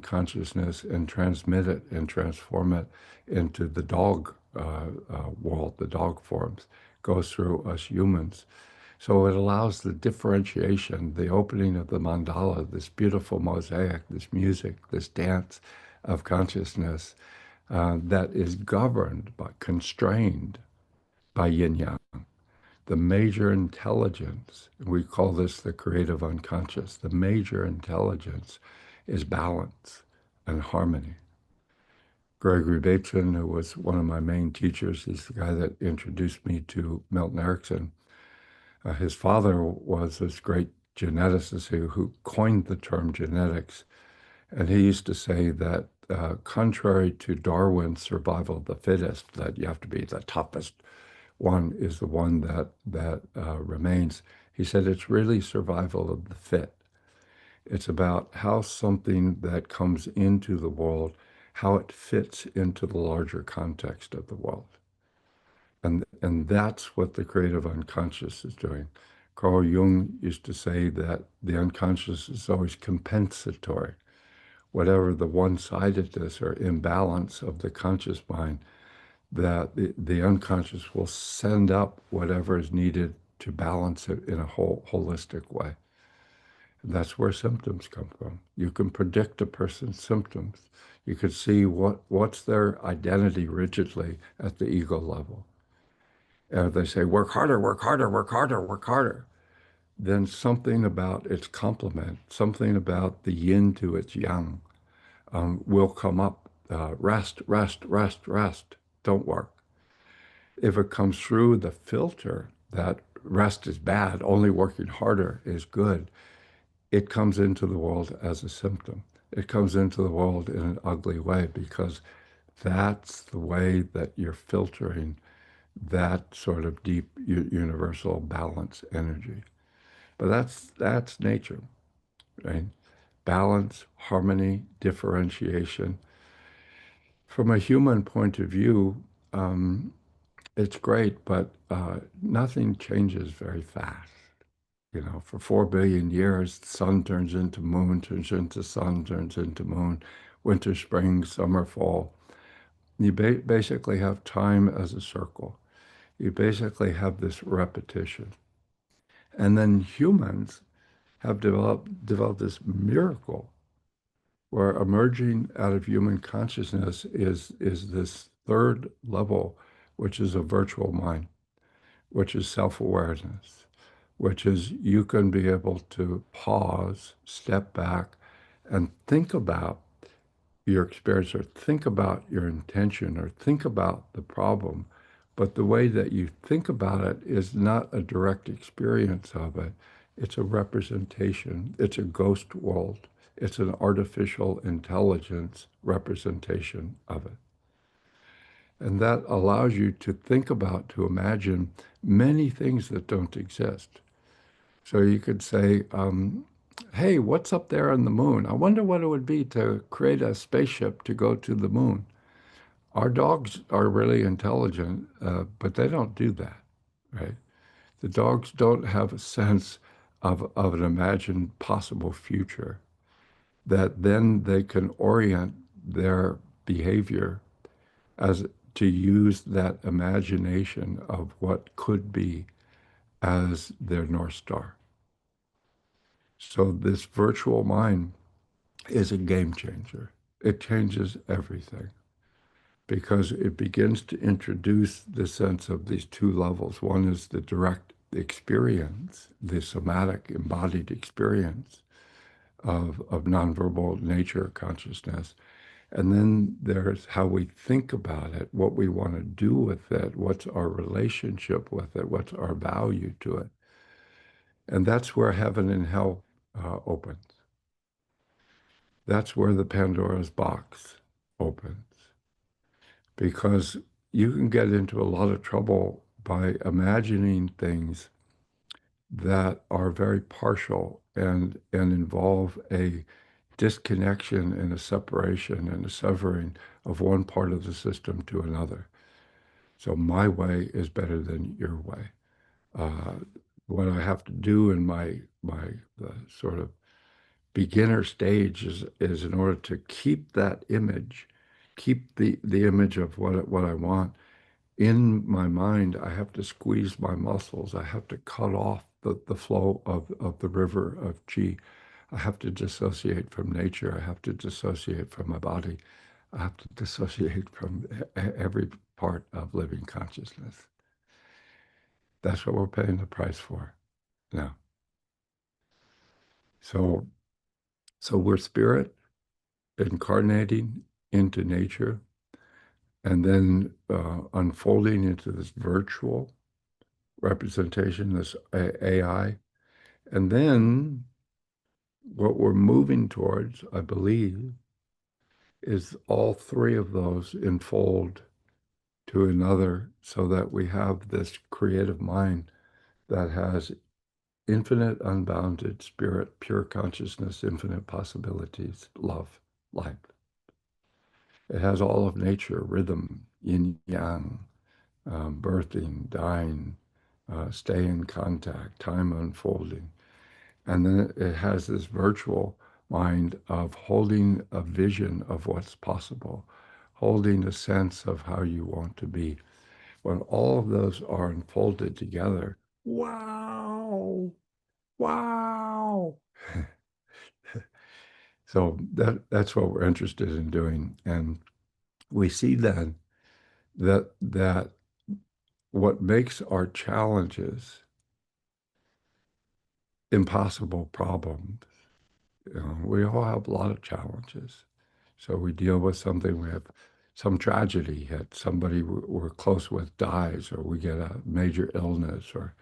consciousness and transmit it and transform it into the dog world, the dog forms, goes through us humans. So it allows the differentiation, the opening of the mandala, this beautiful mosaic, this music, this dance of consciousness that is governed but constrained by yin yang. The major intelligence, we call this the creative unconscious, the major intelligence is balance and harmony. Gregory Bateson, who was one of my main teachers, he's the guy that introduced me to Milton Erickson. His father was this great geneticist who coined the term genetics. And he used to say that contrary to Darwin's survival of the fittest, that you have to be the toughest one is the one that remains. He said it's really survival of the fit. It's about how something that comes into the world, how it fits into the larger context of the world. And that's what the creative unconscious is doing. Carl Jung used to say that the unconscious is always compensatory. Whatever the one-sidedness or imbalance of the conscious mind, that the unconscious will send up whatever is needed to balance it in a holistic way. And that's where symptoms come from. You can predict a person's symptoms. You can see what's their identity rigidly at the ego level. And if they say, work harder, work harder, work harder, work harder, then something about its complement, something about the yin to its yang, will come up. Rest, rest, rest, rest. Don't work. If it comes through the filter that rest is bad, only working harder is good, it comes into the world as a symptom. It comes into the world in an ugly way because that's the way that you're filtering that sort of deep universal balance energy. But that's nature, right? Balance, harmony, differentiation. From a human point of view, it's great, but nothing changes very fast. You know, for 4 billion years, the sun turns into moon, turns into sun, turns into moon, winter, spring, summer, fall. You basically have time as a circle. You basically have this repetition. And then humans have developed this miracle where emerging out of human consciousness is this third level, which is a virtual mind, which is self-awareness, which is you can be able to pause, step back, and think about your experience or think about your intention or think about the problem. But the way that you think about it is not a direct experience of it. It's a representation. It's a ghost world. It's an artificial intelligence representation of it. And that allows you to think about, to imagine many things that don't exist. So you could say, hey, what's up there on the moon? I wonder what it would be to create a spaceship to go to the moon. Our dogs are really intelligent, but they don't do that, right? The dogs don't have a sense of an imagined possible future that then they can orient their behavior as to use that imagination of what could be as their North Star. So this virtual mind is a game changer. It changes everything because it begins to introduce the sense of these two levels. One is the direct experience, the somatic embodied experience of nonverbal nature consciousness. And then there's how we think about it, what we want to do with it, what's our relationship with it, what's our value to it. And that's where heaven and hell opens. That's where the Pandora's box opens. Because you can get into a lot of trouble by imagining things that are very partial and involve a disconnection and a separation and a severing of one part of the system to another. So my way is better than your way. Uh, what I have to do in my sort of beginner stage is in order to keep that image, keep the image of what I want in my mind, I have to squeeze my muscles. I have to cut off the flow of the river of chi. I have to dissociate from nature. I have to dissociate from my body. I have to dissociate from every part of living consciousness. That's what we're paying the price for now. So, so we're spirit incarnating into nature and then unfolding into this virtual representation, this AI. And then what we're moving towards, I believe, is all three of those enfold to another so that we have this creative mind that has infinite, unbounded spirit, pure consciousness, infinite possibilities, love, light. It has all of nature, rhythm, yin yang, birthing, dying, stay in contact, time unfolding. And then it has this virtual mind of holding a vision of what's possible, holding a sense of how you want to be. When all of those are unfolded together, wow, wow. So that's what we're interested in doing. And we see then that what makes our challenges impossible problems, we all have a lot of challenges. So we deal with something, we have some tragedy hit, somebody we're close with dies, or we get a major illness, or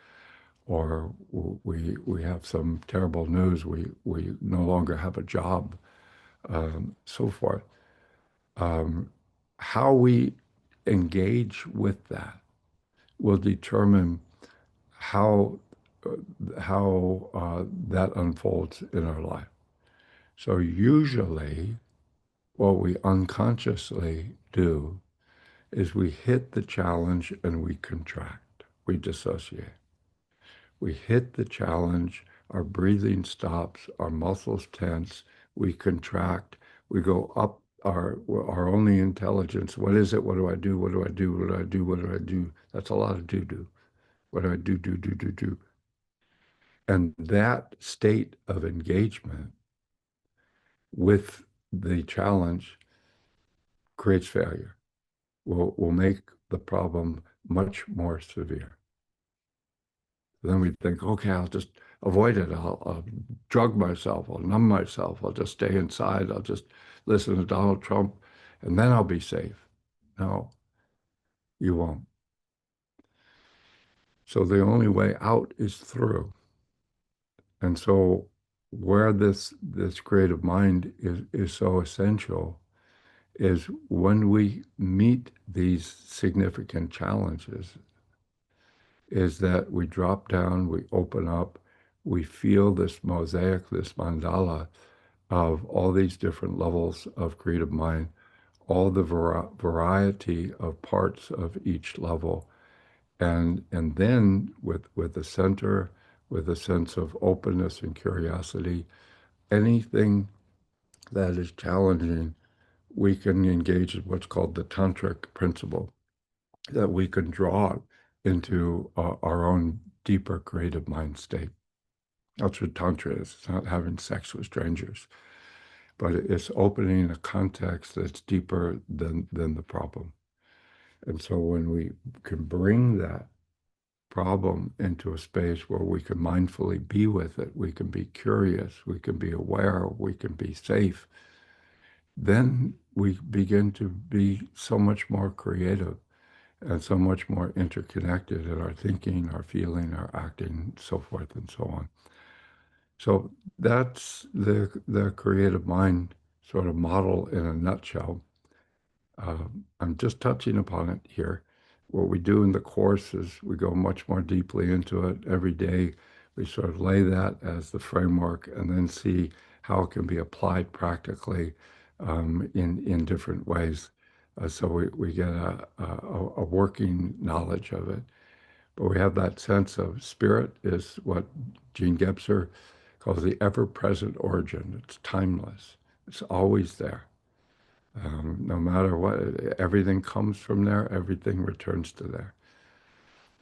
we have some terrible news, we no longer have a job, so forth. Um, how we engage with that will determine how that unfolds in our life. So usually, what we unconsciously do is we hit the challenge and we contract, we dissociate. We hit the challenge, our breathing stops, our muscles tense, we contract, we go up our only intelligence. What is it? What do I do? What do I do? What do I do? What do I do? That's a lot of do. What do I do? And that state of engagement with the challenge creates failure, will make the problem much more severe. Then we think, okay, I'll just avoid it. I'll drug myself. I'll numb myself. I'll just stay inside. I'll just listen to Donald Trump, and then I'll be safe. No, you won't. So the only way out is through. And so where this creative mind is so essential is when we meet these significant challenges, is that we drop down, we open up, we feel this mosaic, this mandala of all these different levels of creative mind, all the variety of parts of each level. And then with the center, with a sense of openness and curiosity, anything that is challenging, we can engage in what's called the tantric principle, that we can draw into our own deeper creative mind state. That's what Tantra is. It's not having sex with strangers, but it's opening a context that's deeper than the problem. And so when we can bring that problem into a space where we can mindfully be with it, we can be curious, we can be aware, we can be safe, then we begin to be so much more creative and so much more interconnected in our thinking, our feeling, our acting, so forth and so on. So that's the creative mind sort of model in a nutshell. I'm just touching upon it here. What we do in the course is we go much more deeply into it every day. We sort of lay that as the framework and then see how it can be applied practically, in different ways. So we get a working knowledge of it. But we have that sense of spirit is what Gene Gebser calls the ever-present origin. It's timeless. It's always there. No matter what, everything comes from there, everything returns to there.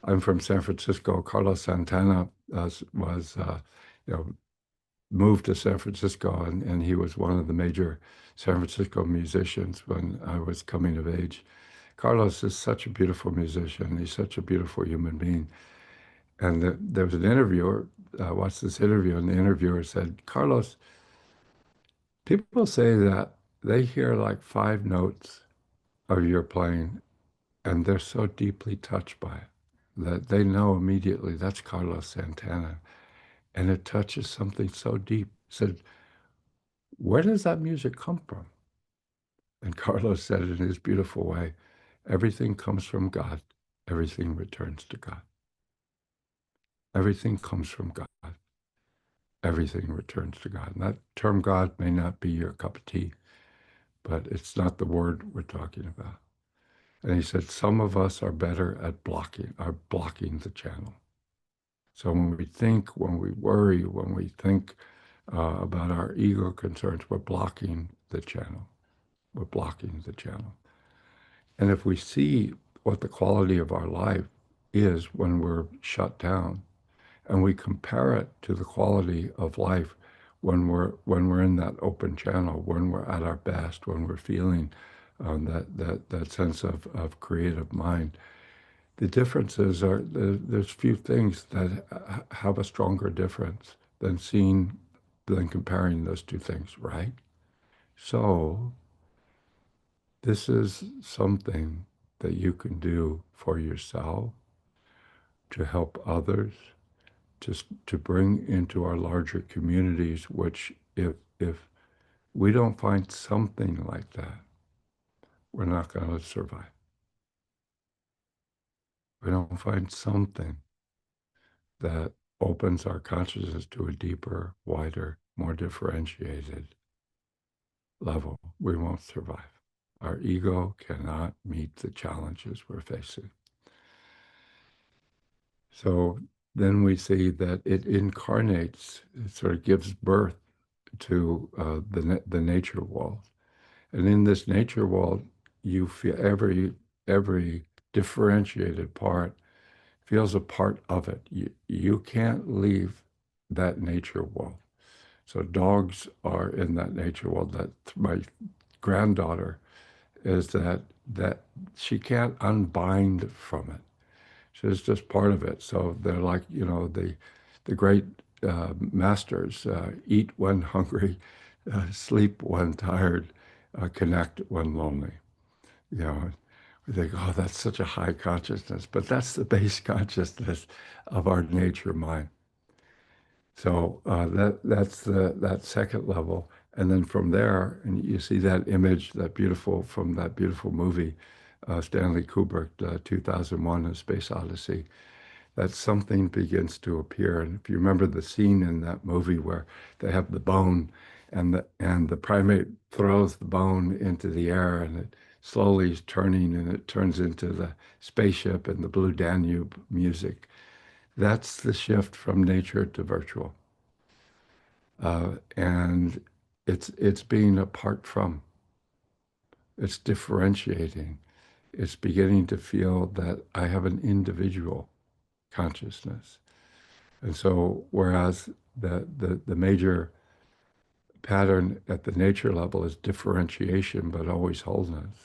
I'm from San Francisco. Carlos Santana was you know, moved to San Francisco, and he was one of the major San Francisco musicians when I was coming of age. Carlos is such a beautiful musician. He's such a beautiful human being. And there was an interviewer, watched this interview, and the interviewer said, Carlos, people say that they hear like 5 notes of your playing, and they're so deeply touched by it that they know immediately that's Carlos Santana. And it touches something so deep. Said, where does that music come from? And Carlos said in his beautiful way, everything comes from God, everything returns to God. Everything comes from God, everything returns to God. And that term God may not be your cup of tea, but it's not the word we're talking about. And he said, some of us are better at blocking the channel. So when we think, when we worry, when we think about our ego concerns, we're blocking the channel. We're blocking the channel. And if we see what the quality of our life is when we're shut down, and we compare it to the quality of life when we're in that open channel, when we're at our best, when we're feeling that sense of creative mind. The differences are there's few things that have a stronger difference than comparing those two things, right? So this is something that you can do for yourself to help others, to bring into our larger communities, which if we don't find something like that, we're not going to survive. We don't find something that opens our consciousness to a deeper, wider, more differentiated level, we won't survive. Our ego cannot meet the challenges we're facing. So then we see that it incarnates, it sort of gives birth to the nature world. And in this nature world, you feel every differentiated part feels a part of it. You can't leave that nature world. So dogs are in that nature world. That my granddaughter is that she can't unbind from it. She's just part of it. So they're like, the great masters, eat when hungry, sleep when tired, connect when lonely. You know, we think, oh, that's such a high consciousness, but that's the base consciousness of our nature mind. So that's that second level, and then from there, and you see that image, that beautiful movie, Stanley Kubrick, 2001: A Space Odyssey. That something begins to appear, and if you remember the scene in that movie where they have the bone, and the primate throws the bone into the air, and it slowly is turning, and it turns into the spaceship and the Blue Danube music. That's the shift from nature to virtual. And it's being apart from, it's differentiating. It's beginning to feel that I have an individual consciousness. And so, whereas the major pattern at the nature level is differentiation, but always wholeness,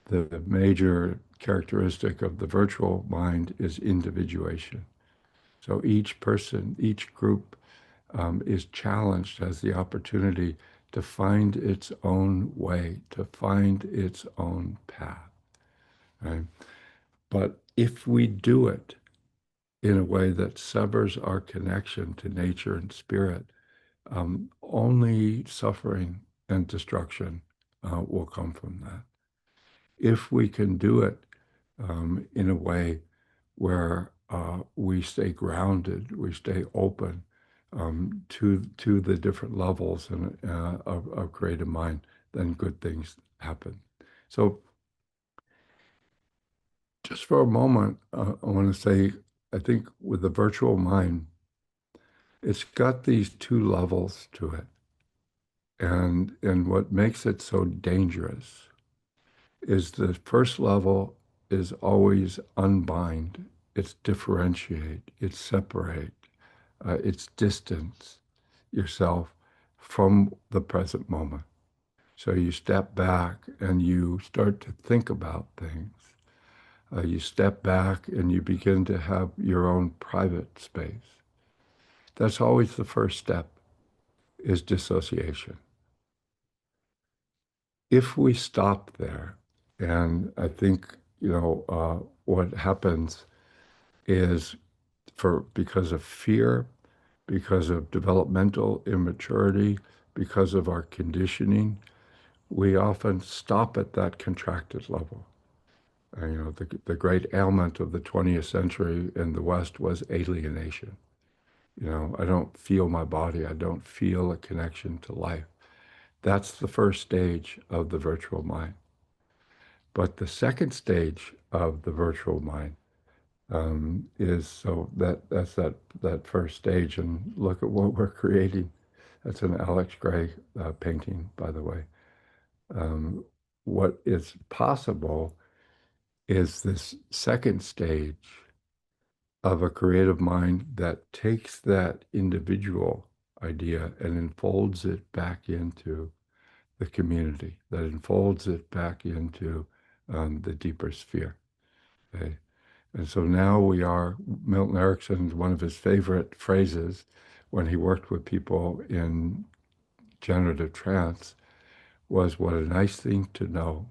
the major characteristic of the virtual mind is individuation. So each person, each group is challenged, has the opportunity to find its own way, to find its own path. Right? But if we do it in a way that severs our connection to nature and spirit, only suffering and destruction will come from that. If we can do it in a way where we stay grounded, we stay open to the different levels of creative mind, then good things happen. So, just for a moment, I want to say, I think with the virtual mind, it's got these two levels to it, and what makes it so dangerous is the first level is always unbind, it's differentiate, it's separate, it's distance yourself from the present moment. So you step back and you start to think about things. You step back and you begin to have your own private space. That's always the first step, is dissociation. If we stop there, and I think, what happens is, because of fear, because of developmental immaturity, because of our conditioning, we often stop at that contracted level. And, the great ailment of the 20th century in the West was alienation. I don't feel my body. I don't feel a connection to life. That's the first stage of the virtual mind. But the second stage of the virtual mind is so that's that first stage. And look at what we're creating. That's an Alex Gray painting, by the way. Um, what is possible is this second stage of a creative mind that takes that individual idea and enfolds it back into the community, that enfolds it back into the deeper sphere. Okay? And so now we are, Milton Erickson's one of his favorite phrases when he worked with people in generative trance was, what a nice thing to know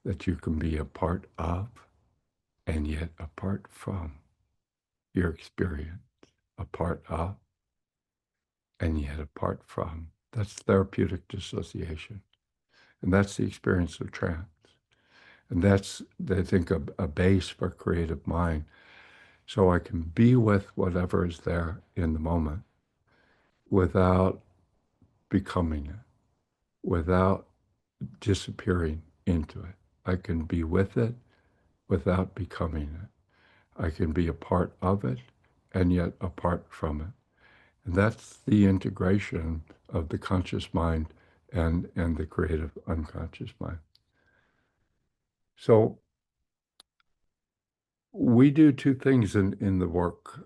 that you can be a part of and yet apart from your experience, a part of and yet apart from. That's therapeutic dissociation. And that's the experience of trance. And that's, I think, a base for creative mind. So I can be with whatever is there in the moment without becoming it, without disappearing into it. I can be with it without becoming it. I can be a part of it and yet apart from it. And that's the integration of the conscious mind and the creative unconscious mind. So we do two things in the work.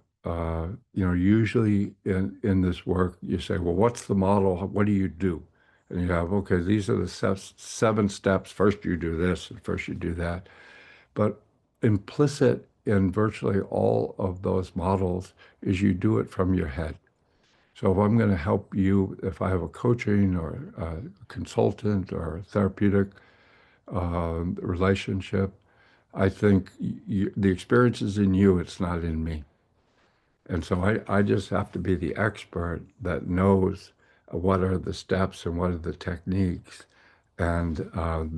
Usually in this work, you say, well, what's the model? What do you do? And you have, okay, these are the seven steps. First you do this, and first you do that. But implicit in virtually all of those models is you do it from your head. So if I'm going to help you, if I have a coaching or a consultant or a therapeutic relationship, I think the experience is in you, it's not in me. And so I just have to be the expert that knows what are the steps and what are the techniques. And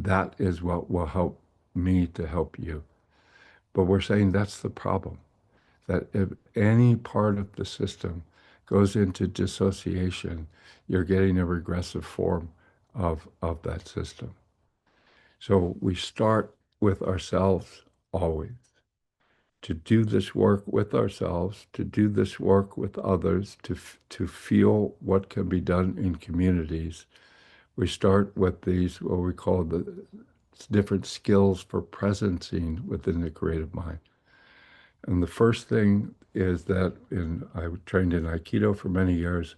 that is what will help me to help you. But we're saying that's the problem, that if any part of the system goes into dissociation, you're getting a regressive form of that system. So we start with ourselves always. To do this work with ourselves, to do this work with others, to feel what can be done in communities. We start with these, what we call the different skills for presencing within the creative mind. And the first thing is that I trained in Aikido for many years,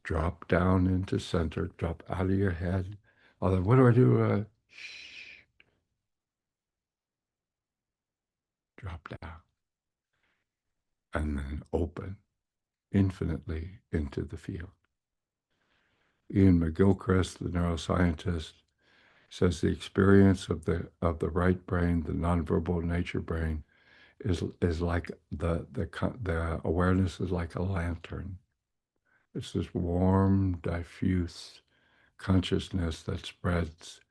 drop down into center, drop out of your head. Although, what do I do? Shh, drop down, and then open infinitely into the field. Ian McGilchrist, the neuroscientist, says the experience of the right brain, the nonverbal nature brain, is like the awareness is like a lantern. It's this warm, diffuse consciousness that spreads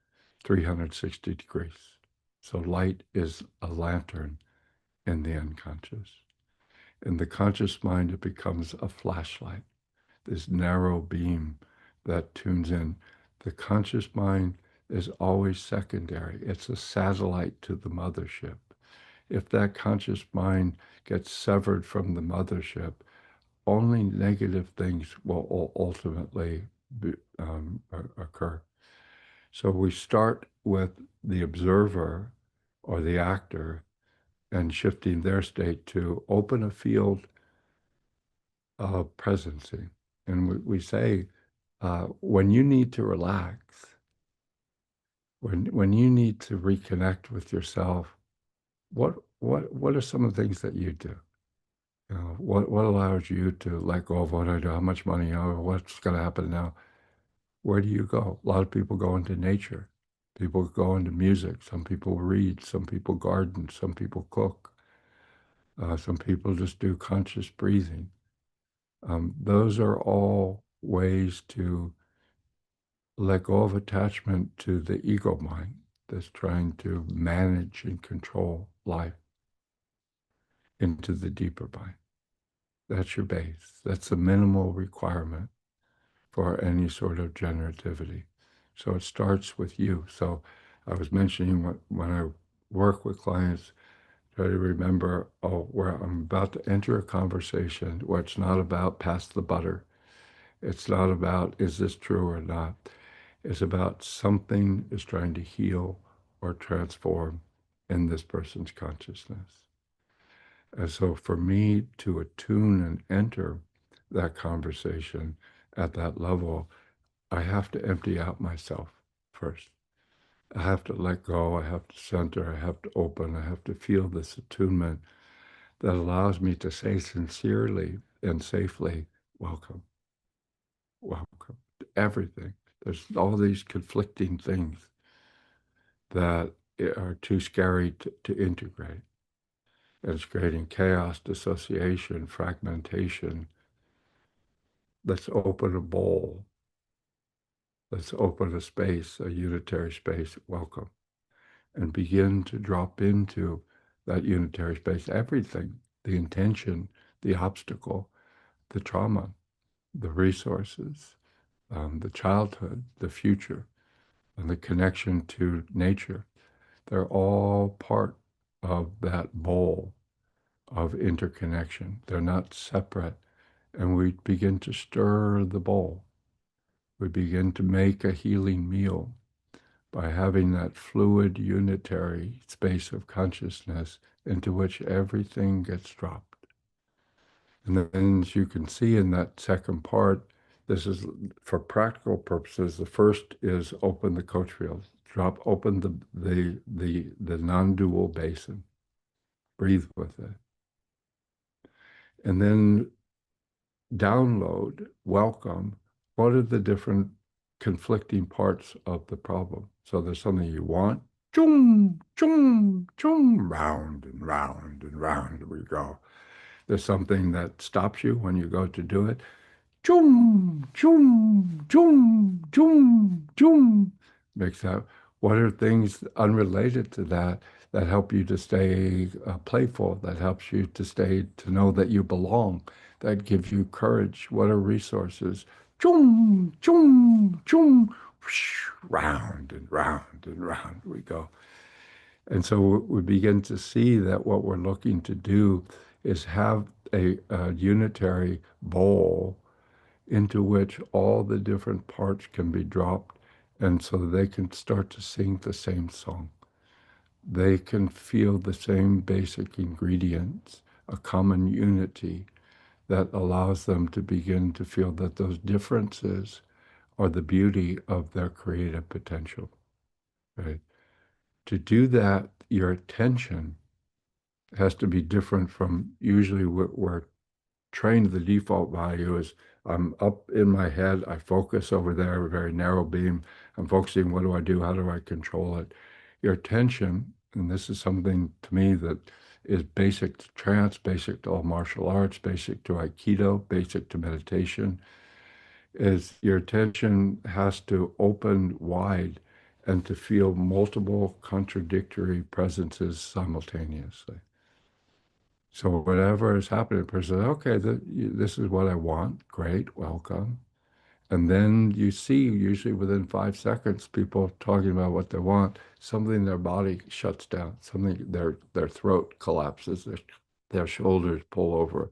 360 degrees. So light is a lantern in the unconscious. In the conscious mind, it becomes a flashlight, this narrow beam that tunes in. The conscious mind is always secondary. It's a satellite to the mothership. If that conscious mind gets severed from the mothership, only negative things will ultimately occur. So we start with the observer or the actor and shifting their state to open a field of presencing. And we say, when you need to relax, when you need to reconnect with yourself, what are some of the things that you do? What allows you to let go of what I do, how much money, what's going to happen now? Where do you go? A lot of people go into nature. People go into music. Some people read. Some people garden. Some people cook. Some people just do conscious breathing. Those are all ways to let go of attachment to the ego mind that's trying to manage and control life into the deeper mind. That's your base. That's the minimal requirement for any sort of generativity. So it starts with you. So I was mentioning when I work with clients, try to remember, oh, where I'm about to enter a conversation where it's not about pass the butter. It's not about is this true or not. It's about something is trying to heal or transform in this person's consciousness. And so for me to attune and enter that conversation at that level, I have to empty out myself first. I have to let go. I have to center. I have to open. I have to feel this attunement that allows me to say sincerely and safely, welcome, welcome to everything. There's all these conflicting things that are too scary to integrate. And it's creating chaos, dissociation, fragmentation. Let's open a bowl. Let's open a space, a unitary space, welcome, and begin to drop into that unitary space everything, the intention, the obstacle, the trauma, the resources, the childhood, the future, and the connection to nature. They're all part of that bowl of interconnection. They're not separate. And we begin to stir the bowl. We begin to make a healing meal by having that fluid, unitary space of consciousness into which everything gets dropped. And then, as you can see in that second part, this is for practical purposes. The first is open the coach field, open the non-dual basin, breathe with it, and then download, welcome, what are the different conflicting parts of the problem? So there's something you want, chung, chung, chung, round and round and round we go. There's something that stops you when you go to do it. Chung, chung, chung, chung, chung. Makes that. What are things unrelated to that that help you to stay playful, that helps you to stay, to know that you belong, that gives you courage? What are resources? Chung, chung, chung, whoosh, round and round and round we go. And so we begin to see that what we're looking to do is have a unitary bowl into which all the different parts can be dropped, and so they can start to sing the same song. They can feel the same basic ingredients, a common unity that allows them to begin to feel that those differences are the beauty of their creative potential, right? To do that, your attention has to be different from usually we're trained. The default value is I'm up in my head, I focus over there, a very narrow beam. I'm focusing, what do I do? How do I control it? Your attention, and this is something to me that is basic to trance, basic to all martial arts, basic to Aikido, basic to meditation, is your attention has to open wide and to feel multiple contradictory presences simultaneously. So whatever is happening, the person says, okay, this is what I want. Great, welcome. And then you see, usually within 5 seconds, people talking about what they want, something in their body shuts down, something, their throat collapses, their shoulders pull over,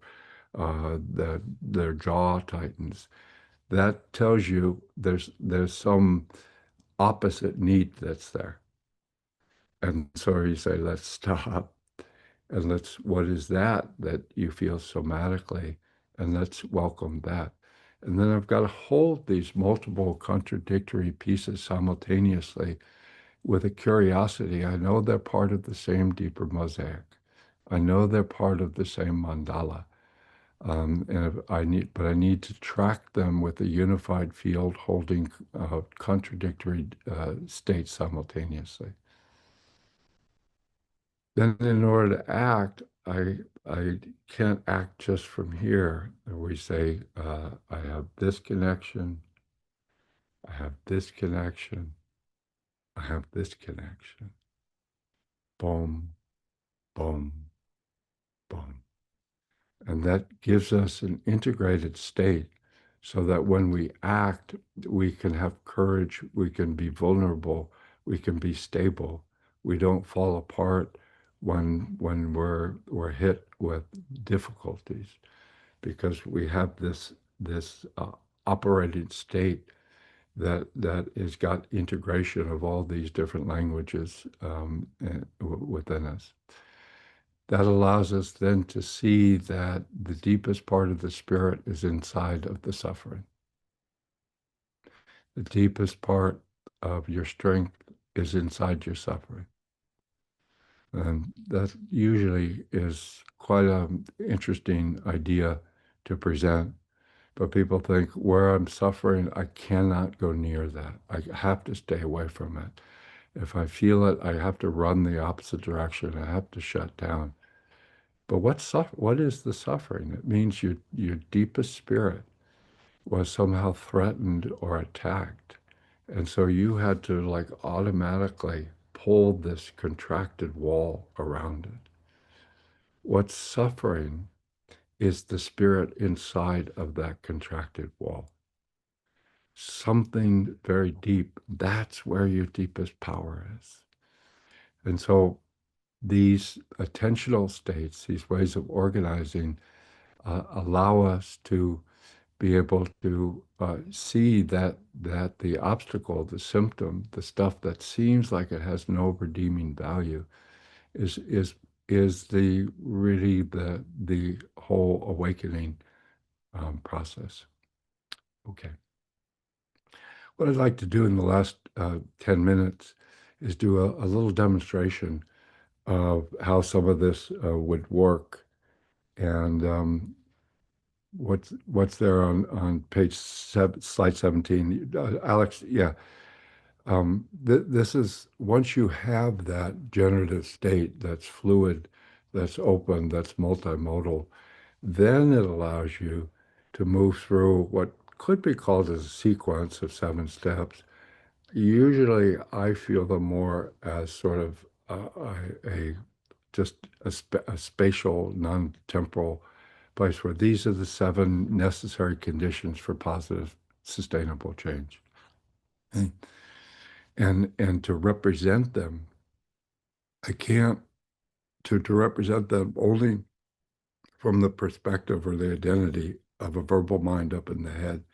their jaw tightens. That tells you there's some opposite need that's there. And so you say, let's stop. And what is that you feel somatically? And let's welcome that. And then I've got to hold these multiple contradictory pieces simultaneously with a curiosity. I know they're part of the same deeper mosaic. I know they're part of the same mandala. But I need to track them with a unified field holding contradictory states simultaneously. Then in order to act, I can't act just from here. We say, I have this connection, I have this connection, I have this connection. Boom, boom, boom. And that gives us an integrated state so that when we act, we can have courage, we can be vulnerable, We can be stable. We don't fall apart when we're hit with difficulties because we have this operating state that has got integration of all these different languages within us. That allows us then to see that the deepest part of the spirit is inside of the suffering. The deepest part of your strength is inside your suffering. And that usually is quite an interesting idea to present. But people think where I'm suffering, I cannot go near that. I have to stay away from it. If I feel it, I have to run the opposite direction. I have to shut down. But what is the suffering? It means your deepest spirit was somehow threatened or attacked. And so you had to like automatically pull this contracted wall around it. What's suffering is the spirit inside of that contracted wall. Something very deep, that's where your deepest power is. And so these attentional states, these ways of organizing, allow us to be able to see that the obstacle, the symptom, the stuff that seems like it has no redeeming value, is is is the really the whole awakening process. Okay. What I'd like to do in the last 10 minutes is do a little demonstration of how some of this would work. And what's there on slide 17? Alex, yeah. This is once you have that generative state that's fluid, that's open, that's multimodal, then it allows you to move through what could be called as a sequence of 7 steps. Usually, I feel them more as sort of a just a spatial, non-temporal place where these are the 7 necessary conditions for positive, sustainable change. And and to represent them, I can't to represent them only from the perspective or the identity of a verbal mind up in the head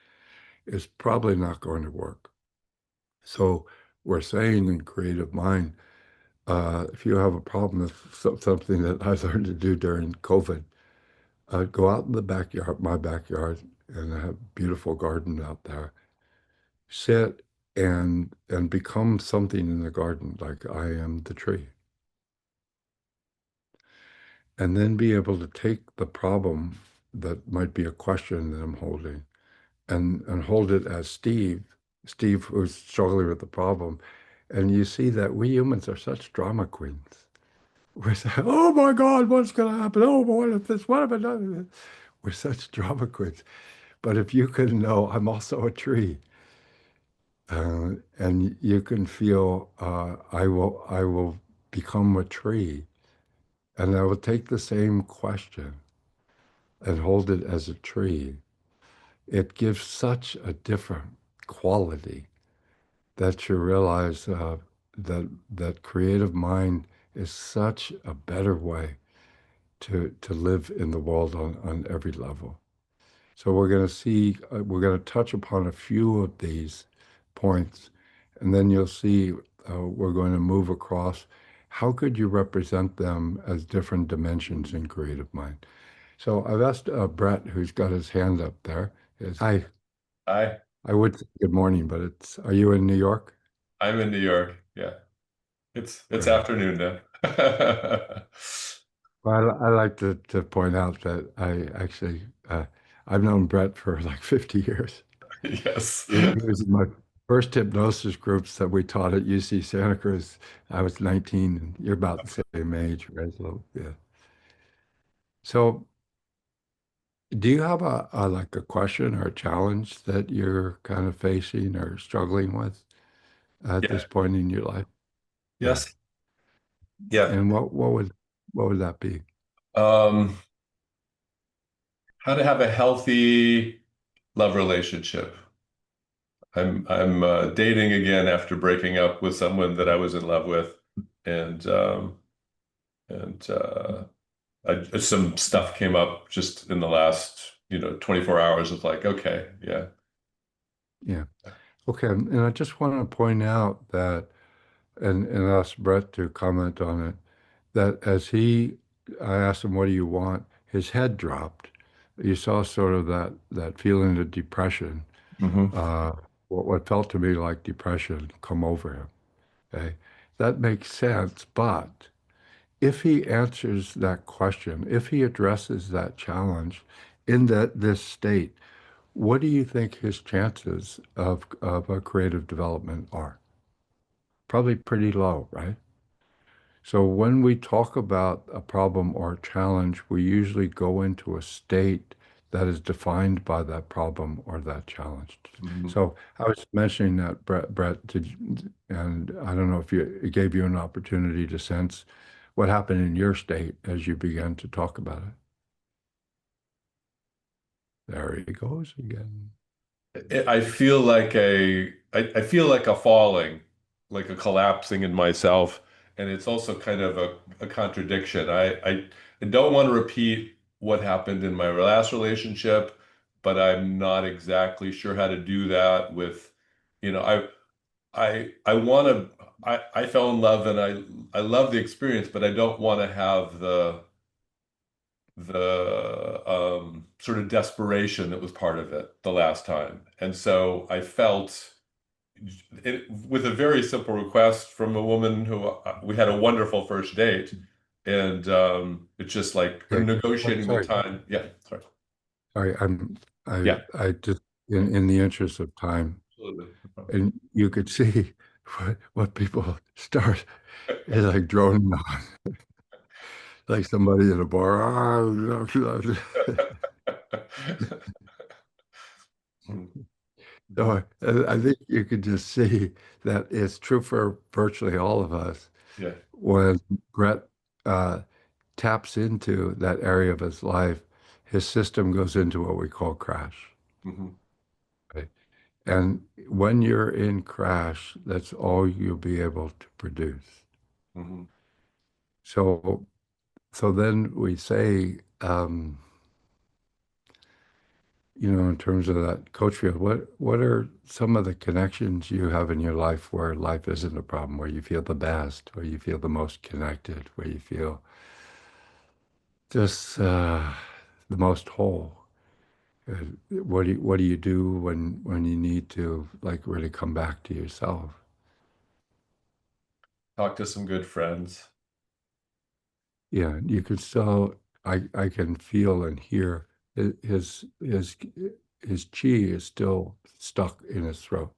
is probably not going to work. So we're saying in creative mind, if you have a problem with something that I learned to do during COVID, go out in the backyard, my backyard, and I have a beautiful garden out there. Sit and become something in the garden, like I am the tree. And then be able to take the problem that might be a question that I'm holding and hold it as Steve who's struggling with the problem. And you see that we humans are such drama queens. We're saying, oh my God, what's going to happen? Oh, what if this? What if I done? We're such drama queens. But if you can know I'm also a tree, and you can feel I will become a tree, and I will take the same question and hold it as a tree. It gives such a different quality that you realize that creative mind is such a better way to live in the world on every level. So we're going to see, we're going to touch upon a few of these points, and then you'll see we're going to move across. How could you represent them as different dimensions in creative mind? So I've asked Brett, who's got his hand up there. Hi, I I would say good morning, but are you in New York? I'm in New York. Yeah. It's Great. afternoon then. Well, I like to point out that I've known Brett for like 50 years. Yes. He was in my first hypnosis groups that we taught at UC Santa Cruz. I was 19, and you're about the same age, right? So, yeah. So, do you have a like a question or a challenge that you're kind of facing or struggling with at Yeah. this point in your life? Yeah. Yes. Yeah. And what would that be? Um, how to have a healthy love relationship. I'm dating again after breaking up with someone that I was in love with, and and some stuff came up just in the last 24 hours of like, okay, yeah. Yeah. Okay. And I just want to point out that, and ask Brett to comment on it, that I asked him, what do you want? His head dropped. You saw sort of that feeling of depression, Hmm. uh, what felt to me like depression come over him. Okay. That makes sense. But if he answers that question, if he addresses that challenge in this state, what do you think his chances of a creative development are? Probably pretty low, right? So when we talk about a problem or a challenge, we usually go into a state that is defined by that problem or that challenge. Hmm. So I was mentioning that, Brett, and I don't know if it gave you an opportunity to sense what happened in your state as you began to talk about it. There he goes again. I feel like a falling, like a collapsing in myself, and it's also kind of a contradiction. I don't want to repeat what happened in my last relationship, but I'm not exactly sure how to do that with, you know, I want to I fell in love and I love the experience, but I don't want to have the sort of desperation that was part of it the last time. And so I felt with a very simple request from a woman who we had a wonderful first date. And it's just like Okay. negotiating the Sorry, time. Yeah, sorry. sorry. Yeah, I just, in the interest of time, absolutely. No problem. and you could see what people start is like droning on, like somebody in a bar. So I think you could just see that it's true for virtually all of us. Yeah. When Brett uh, taps into that area of his life, his system goes into what we call crash. Hmm. Right? And when you're in crash, that's all you'll be able to produce. Hmm. So, so then we say, in terms of that coach field, what are some of the connections you have in your life where life isn't a problem, where you feel the best, where you feel the most connected, where you feel just the most whole? What do you do when you need to like really come back to yourself? Talk to some good friends. Yeah, you can still I can feel and hear his chi is still stuck in his throat,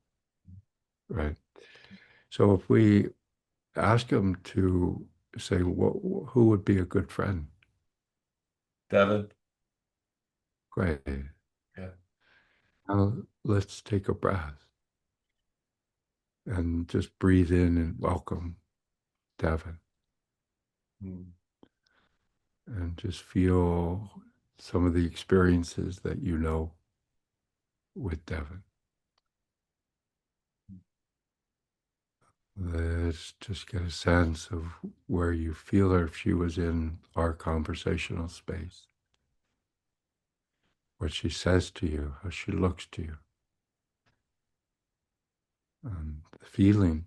right? So if we ask him to say who would be a good friend, Devin. great. Yeah. Now let's take a breath and just breathe in and welcome Devin, Mm. and just feel some of the experiences that you know with Devin. Let's just get a sense of where you feel her if she was in our conversational space, what she says to you, how she looks to you, and the feeling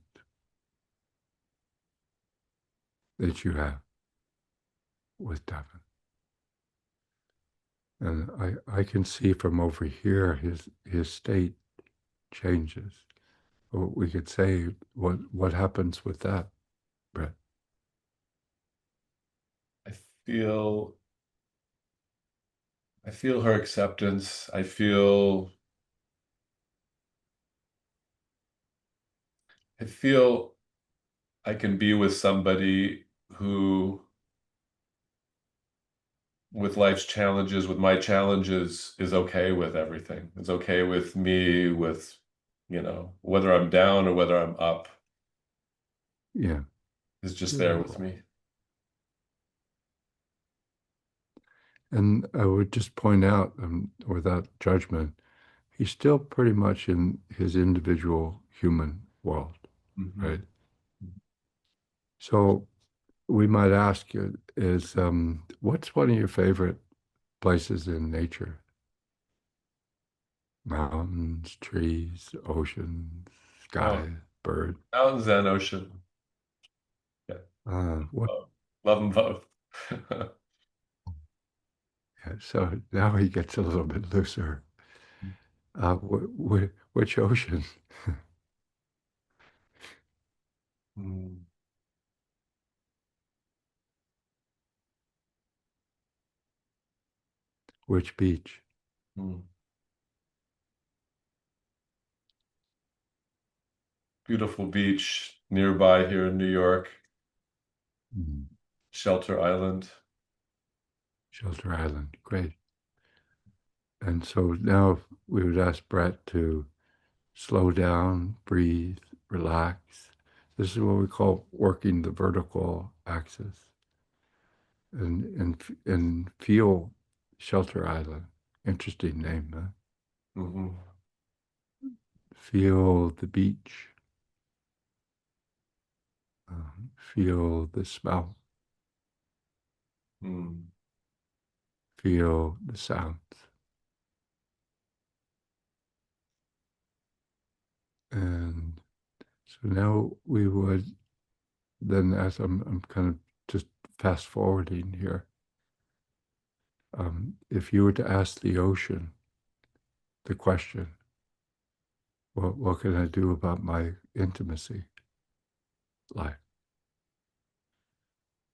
that you have with Devin. And I can see from over here his state changes. Or we could say what happens with that, Brett. I feel I feel her acceptance. I feel I can be with somebody who, with life's challenges, with my challenges, is okay with everything. Is okay with me, with, whether I'm down or whether I'm up, Yeah, is just there with beautiful. me. And I would just point out, without judgment, he's still pretty much in his individual human world, Hmm. right? So we might ask you is what's one of your favorite places in nature? Mountains, trees, oceans, Oh, sky, bird. mountains and ocean. Yeah. What? Oh, love them both. Yeah, so now he gets a little bit looser. Which ocean? Mm, Which beach? mm. Beautiful beach nearby here in New York, Mm. Shelter Island. Shelter Island. Great. And so now we would ask Brett to slow down, breathe, relax. This is what we call working the vertical axis and feel Shelter Island. Interesting name, huh? Hmm. Feel the beach. Feel the smell. Mm. Feel the sounds. And so now we would then, as I'm kind of just fast forwarding here, if you were to ask the ocean the question, what can I do about my intimacy life?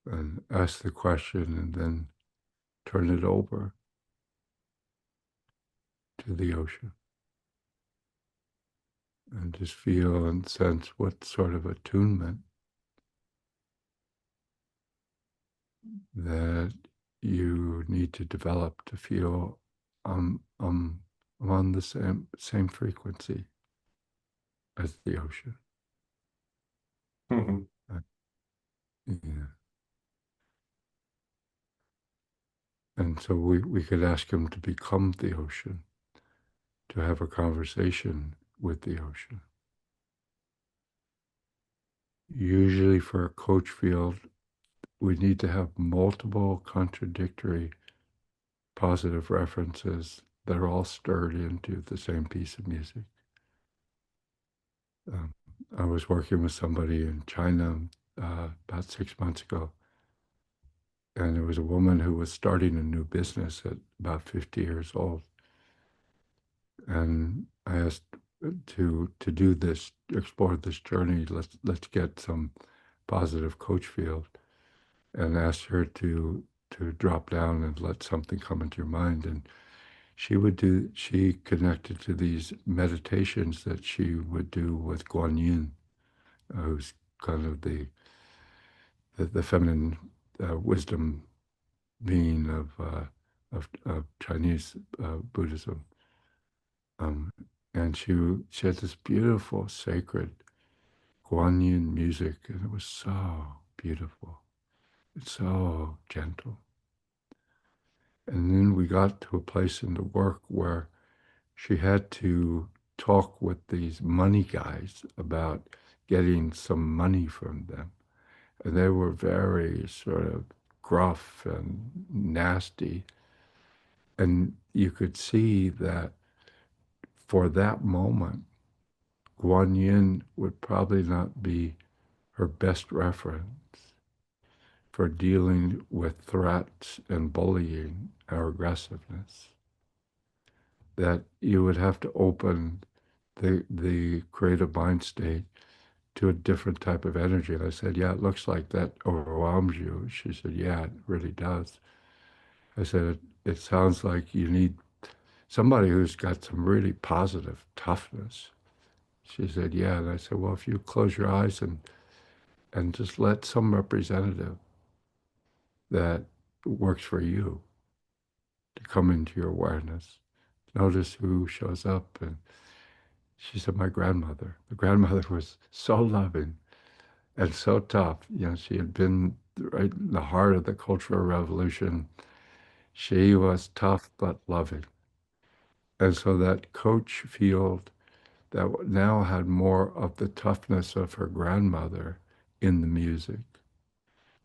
And ask the question and then turn it over to the ocean and just feel and sense what sort of attunement that you need to develop to feel I'm on the same frequency as the ocean. Hmm. Uh, yeah. And so we could ask him to become the ocean, to have a conversation with the ocean. Usually for a coach field, we need to have multiple contradictory positive references that are all stirred into the same piece of music. Um, I was working with somebody in China about 6 months ago, and it was a woman who was starting a new business at about 50 years old. And I asked to do this, explore this journey. Let's get some positive coach field, and asked her to drop down and let something come into your mind. And she connected to these meditations that she would do with Guan Yin, who's kind of the feminine wisdom being of Chinese Buddhism. Um, and she had this beautiful sacred Guan Yin music, and it was so beautiful. It's so gentle. And then we got to a place in the work where she had to talk with these money guys about getting some money from them. And they were very sort of gruff and nasty. And you could see that for that moment, Guan Yin would probably not be her best reference for dealing with threats and bullying or aggressiveness. That you would have to open the creative mind state to a different type of energy. And I said, yeah, it looks like that overwhelms you. She said, yeah, it really does. I said, it sounds like you need somebody who's got some really positive toughness. She said, yeah. And I said, well, if you close your eyes and just let some representative that works for you to come into your awareness, notice who shows up. And she said, my grandmother. The grandmother was so loving and so tough. You know, she had been right in the heart of the Cultural Revolution. She was tough but loving. And so that coach field that now had more of the toughness of her grandmother in the music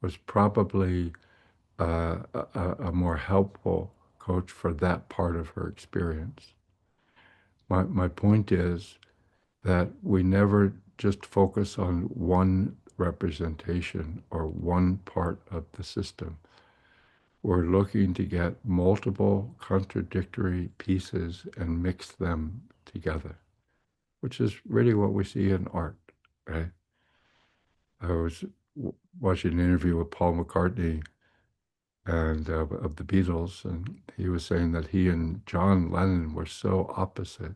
was probably a more helpful coach for that part of her experience. My point is that we never just focus on one representation or one part of the system. We're looking to get multiple contradictory pieces and mix them together, which is really what we see in art, right? I was watching an interview with Paul McCartney and of the Beatles, and he was saying that he and John Lennon were so opposite.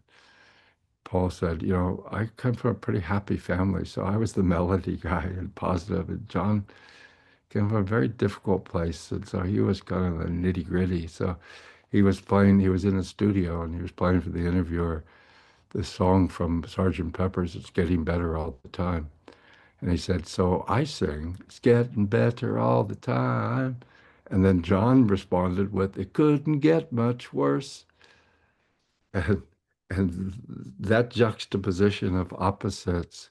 Paul said, you know, I come from a pretty happy family, so I was the melody guy and positive, and John came from a very difficult place, and so he was kind of the nitty gritty. So he was playing, he was in a studio, and he was playing for the interviewer this song from Sergeant Pepper's, It's Getting Better All the Time. And he said, so I sing, it's getting better all the time. And then John responded with, it couldn't get much worse. And, and that juxtaposition of opposites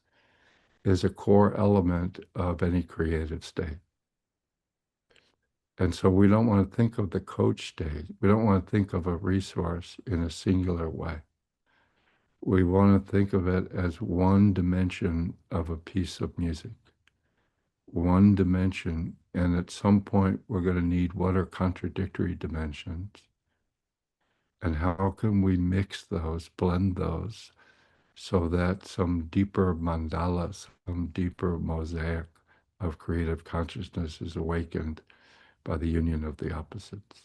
is a core element of any creative state. And so we don't want to think of the coach state. We don't want to think of a resource in a singular way. We want to think of it as one dimension of a piece of music, one dimension. And at some point, we're going to need what are contradictory dimensions, and how can we mix those, blend those, so that some deeper mandala, some deeper mosaic of creative consciousness is awakened by the union of the opposites.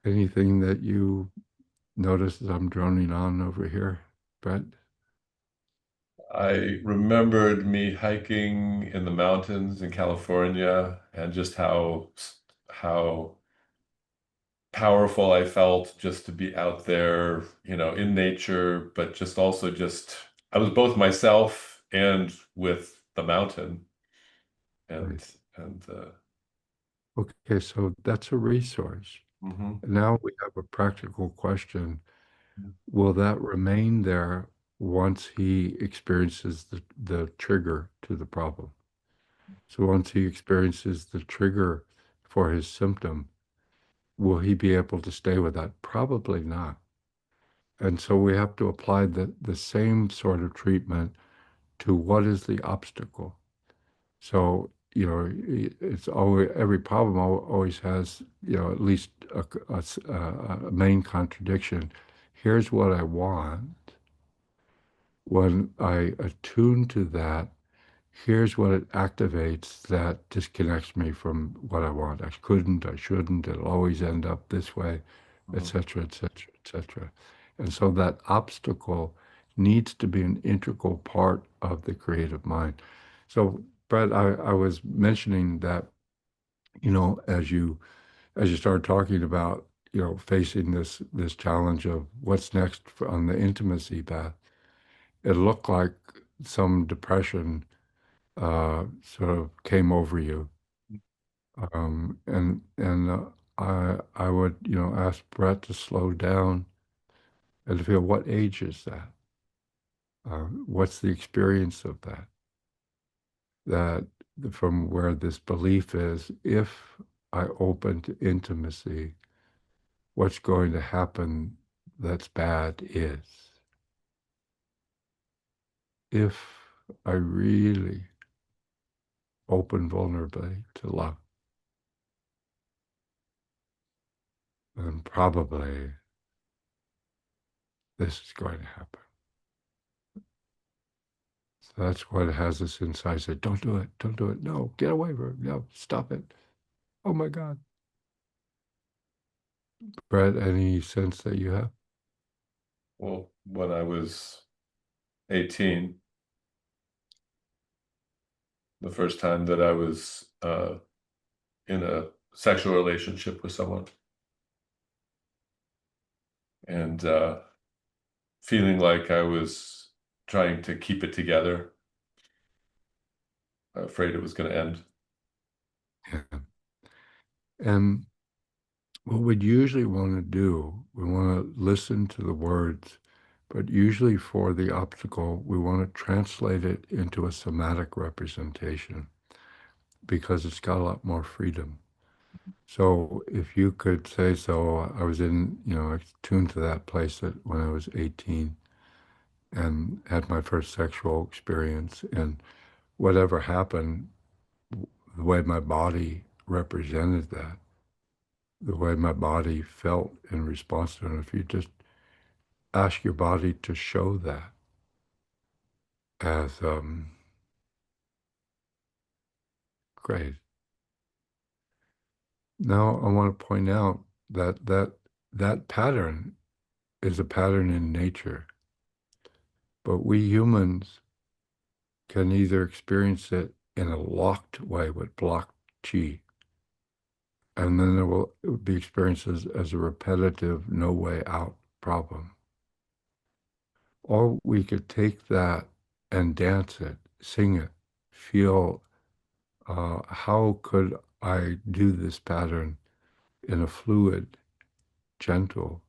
Anything that you notice as I'm droning on over here, Brett? I remembered me hiking in the mountains in California and just how powerful I felt just to be out there, in nature, but just also just I was both myself and with the mountain Right. and Okay, so that's a resource. mhm. Now we have a practical question. Will that remain there once he experiences the trigger to the problem? So once he experiences the trigger for his symptom, will he be able to stay with that? Probably not. And so we have to apply the same sort of treatment to what is the obstacle. So, it's always, every problem always has, at least a main contradiction. Here's what I want. When I attune to that, here's what it activates that disconnects me from what I want. I couldn't, I shouldn't, it'll always end up this way, Mhm. etc., etc., etc. And so that obstacle needs to be an integral part of the creative mind. So, Brett, I was mentioning that, as you started talking about, facing this challenge of what's next on the intimacy path, it looked like some depression sort of came over you. And I would, ask Brett to slow down and to feel what age is that? What's the experience of that? That from where this belief is, if I open to intimacy, what's going to happen that's bad is. If I really open vulnerably to love, then probably this is going to happen. So that's what has us inside say, don't do it, don't do it. No, get away from it. No, stop it. Oh my God. Brett, any sense that you have? Well, when I was 18, the first time that I was in a sexual relationship with someone and feeling like I was trying to keep it together, afraid it was going to end. Yeah. And what we'd usually want to do, we want to listen to the words, but usually for the obstacle, we want to translate it into a somatic representation because it's got a lot more freedom. So if you could say so, I was in, tuned to that place that when I was 18 and had my first sexual experience, and whatever happened, the way my body represented that, the way my body felt in response to it. If you just ask your body to show that as great. Now I want to point out that that pattern is a pattern in nature, but we humans can either experience it in a locked way with blocked chi, and then it will be experienced as a repetitive, no way out problem. Or we could take that and dance it, sing it, feel how could I do this pattern in a fluid, gentle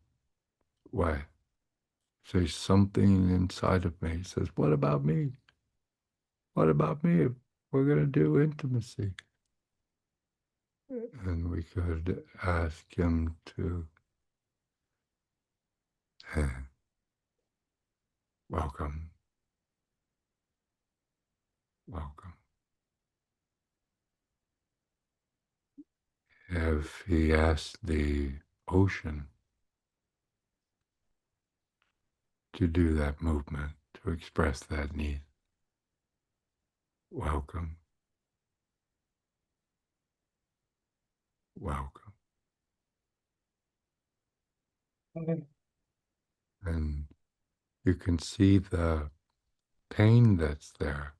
way? Say something inside of me says, what about me? What about me? We're going to do intimacy. And we could ask him to welcome, welcome. If he asked the ocean to do that movement, to express that need, welcome, welcome. Okay. And you can see the pain that's there.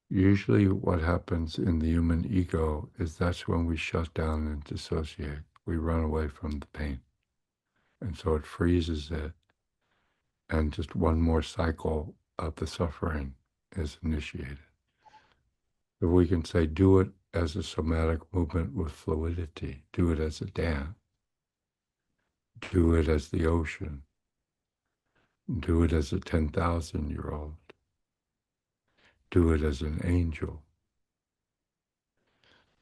Usually what happens in the human ego is that's when we shut down and dissociate. We run away from the pain. And so it freezes it. And just one more cycle of the suffering is initiated. If we can say, do it as a somatic movement with fluidity, do it as a dance, do it as the ocean, do it as a 10,000-year-old, do it as an angel,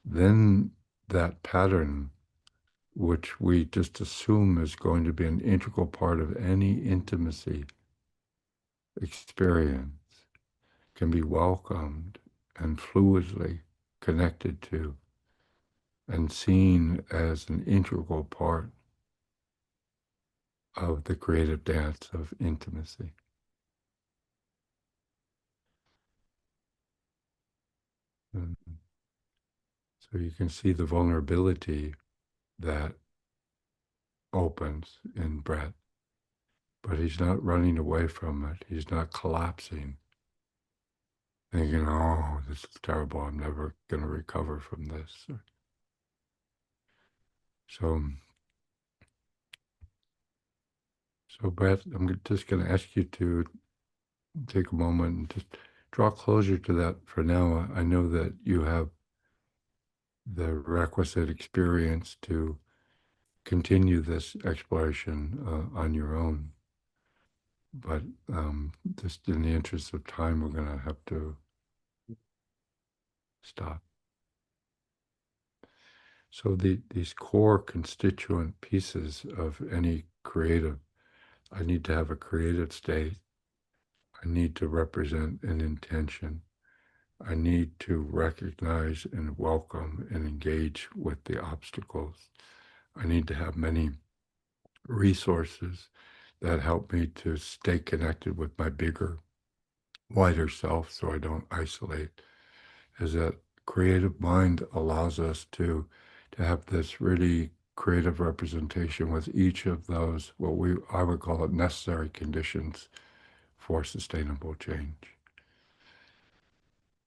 then that pattern, which we just assume is going to be an integral part of any intimacy experience, can be welcomed and fluidly connected to and seen as an integral part of the creative dance of intimacy. And so you can see the vulnerability that opens in Brett, but he's not running away from it. He's not collapsing, thinking, oh, this is terrible. I'm never going to recover from this. So, so Brett, I'm just going to ask you to take a moment and just draw closer to that for now. I know that you have the requisite experience to continue this exploration on your own. But just in the interest of time, we're going to have to stop. So these core constituent pieces of any creative, I need to have a creative state. I need to represent an intention. I need to recognize and welcome and engage with the obstacles. I need to have many resources that help me to stay connected with my bigger, wider self so I don't isolate. Is that creative mind allows us to have this really creative representation with each of those, I would call it necessary conditions for sustainable change.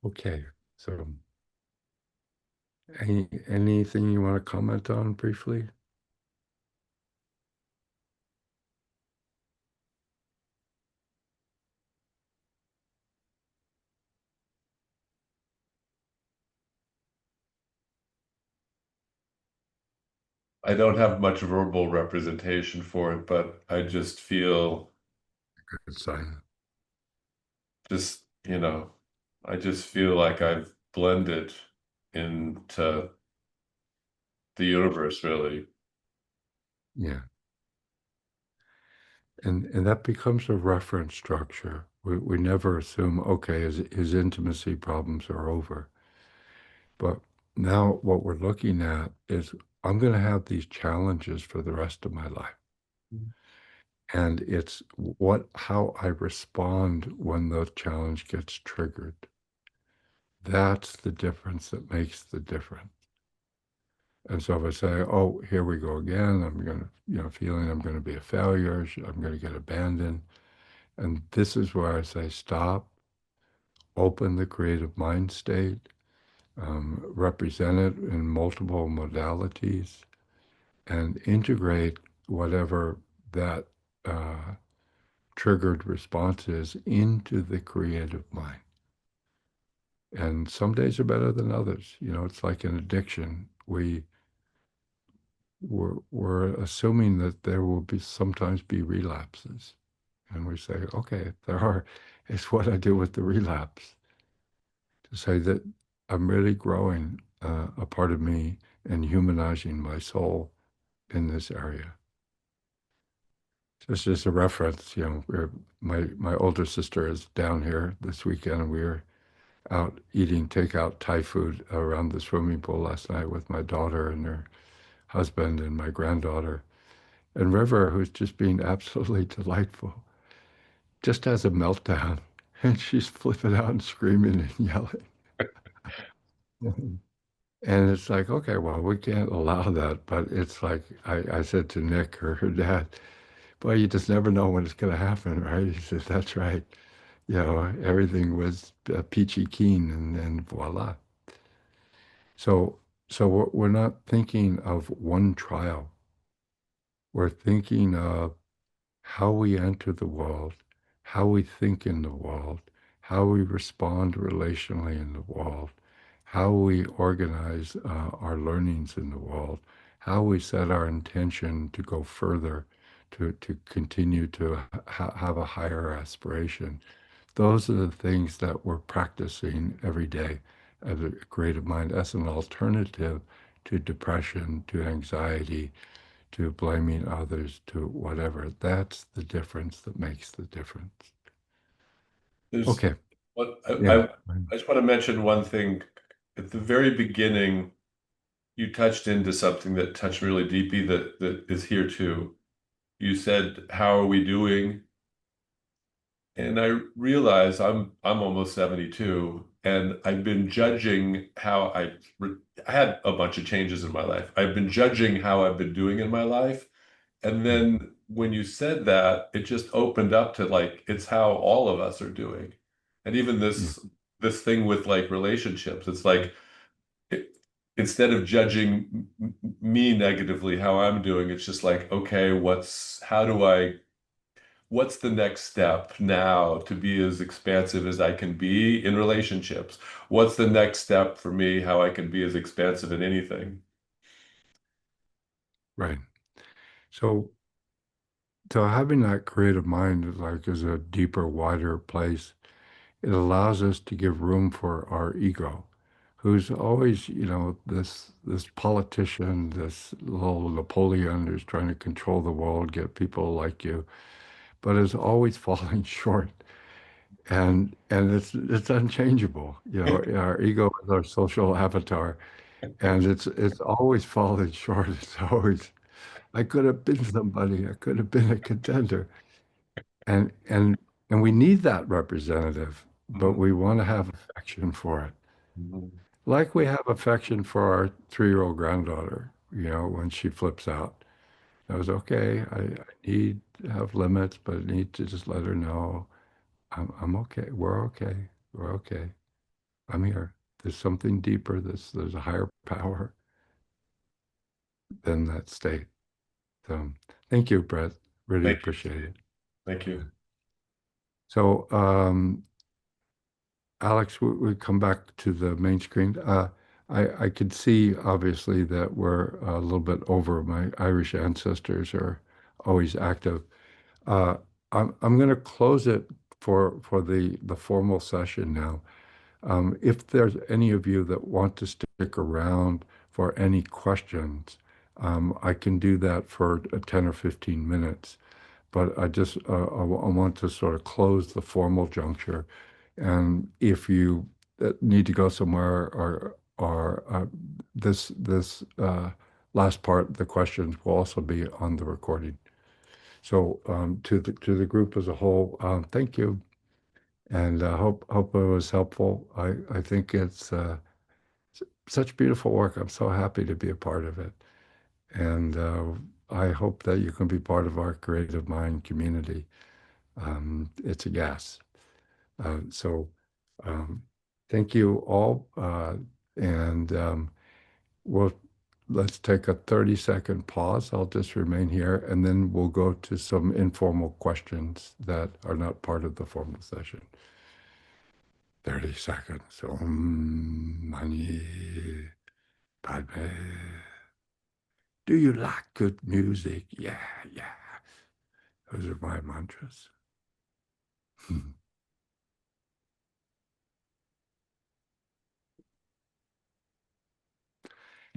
Okay, so anything you want to comment on briefly? I don't have much verbal representation for it, but I just feel Good sign. just, I just feel like I've blended into the universe, really. Yeah. And that becomes a reference structure. We never assume, okay, his intimacy problems are over. But now what we're looking at is I'm going to have these challenges for the rest of my life. And it's how I respond when the challenge gets triggered. That's the difference that makes the difference. And so if I say, oh, here we go again, I'm going to, feeling I'm going to be a failure, I'm going to get abandoned. And this is where I say, stop, open the creative mind state, represent it in multiple modalities, and integrate whatever that uh, triggered response is into the creative mind. And some days are better than others. It's like an addiction. We're assuming that there will sometimes be relapses. And we say, okay, there are. It's what I do with the relapse to say that I'm really growing a part of me and humanizing my soul in this area. Just as a reference, my older sister is down here this weekend, and we were out eating takeout Thai food around the swimming pool last night with my daughter and her husband and my granddaughter. And River, who's just being absolutely delightful, just has a meltdown, and she's flipping out and screaming and yelling. And it's like, okay, well, we can't allow that. But it's like I said to Nick or her dad, boy, you just never know when it's going to happen, right? He said, that's right. Everything was peachy keen, and then voila. So, so we're not thinking of one trial. We're thinking of how we enter the world, how we think in the world, how we respond relationally in the world, how we organize our learnings in the world, how we set our intention to go further, to continue to have a higher aspiration. Those are the things that we're practicing every day as a creative mind, as an alternative to depression, to anxiety, to blaming others, to whatever. That's the difference that makes the difference. There's Okay. what Yeah. I just want to mention one thing. At the very beginning, you touched into something that touched really deeply that is here too. You said, "How are we doing?" And I realize I'm almost 72, and I've been judging how I had a bunch of changes in my life. I've been judging how I've been doing in my life. And then when you said that, it just opened up to like it's how all of us are doing. And even Yeah. this thing with like relationships, it's like it, instead of judging me negatively how I'm doing, it's just like, okay, what's the next step now to be as expansive as I can be in relationships? What's the next step for me, how I can be as expansive in anything? Right. So, so having that creative mind is a deeper, wider place. It allows us to give room for our ego, who's always, this politician, this little Napoleon who's trying to control the world, get people like you, but is always falling short. And it's unchangeable. Our ego is our social avatar, and it's always falling short. It's always, I could have been somebody. I could have been a contender. And and and we need that representative, but Mhm. we want to have affection for it. Mhm. Like we have affection for our 3-year-old granddaughter, when she flips out. I was okay. I need to have limits, but I need to just let her know I'm okay. We're okay. We're okay. I'm here. There's something deeper. There's a higher power than that state. So thank you, Brett. Really Thank you, appreciate Steve. it. Thank Yeah. you. So, Alex, we come back to the main screen. I could see obviously that we're a little bit over. My Irish ancestors are always active. Uh, I'm going to close it for the formal session now. If there's any of you that want to stick around for any questions, I can do that for 10 or 15 minutes. But I want to sort of close the formal juncture. And if you need to go somewhere or this last part, the questions will also be on the recording. So to the group as a whole, thank you, and hope it was helpful. I think it's such beautiful work. I'm so happy to be a part of it, and I hope that you can be part of our creative mind community. It's a gas. So um, thank you all, and we'll let's take a 30-second pause. I'll just remain here, and then we'll go to some informal questions that are not part of the formal session. 30 seconds. Mani Padme. Do you like good music? Yeah, yeah. Those are my mantras.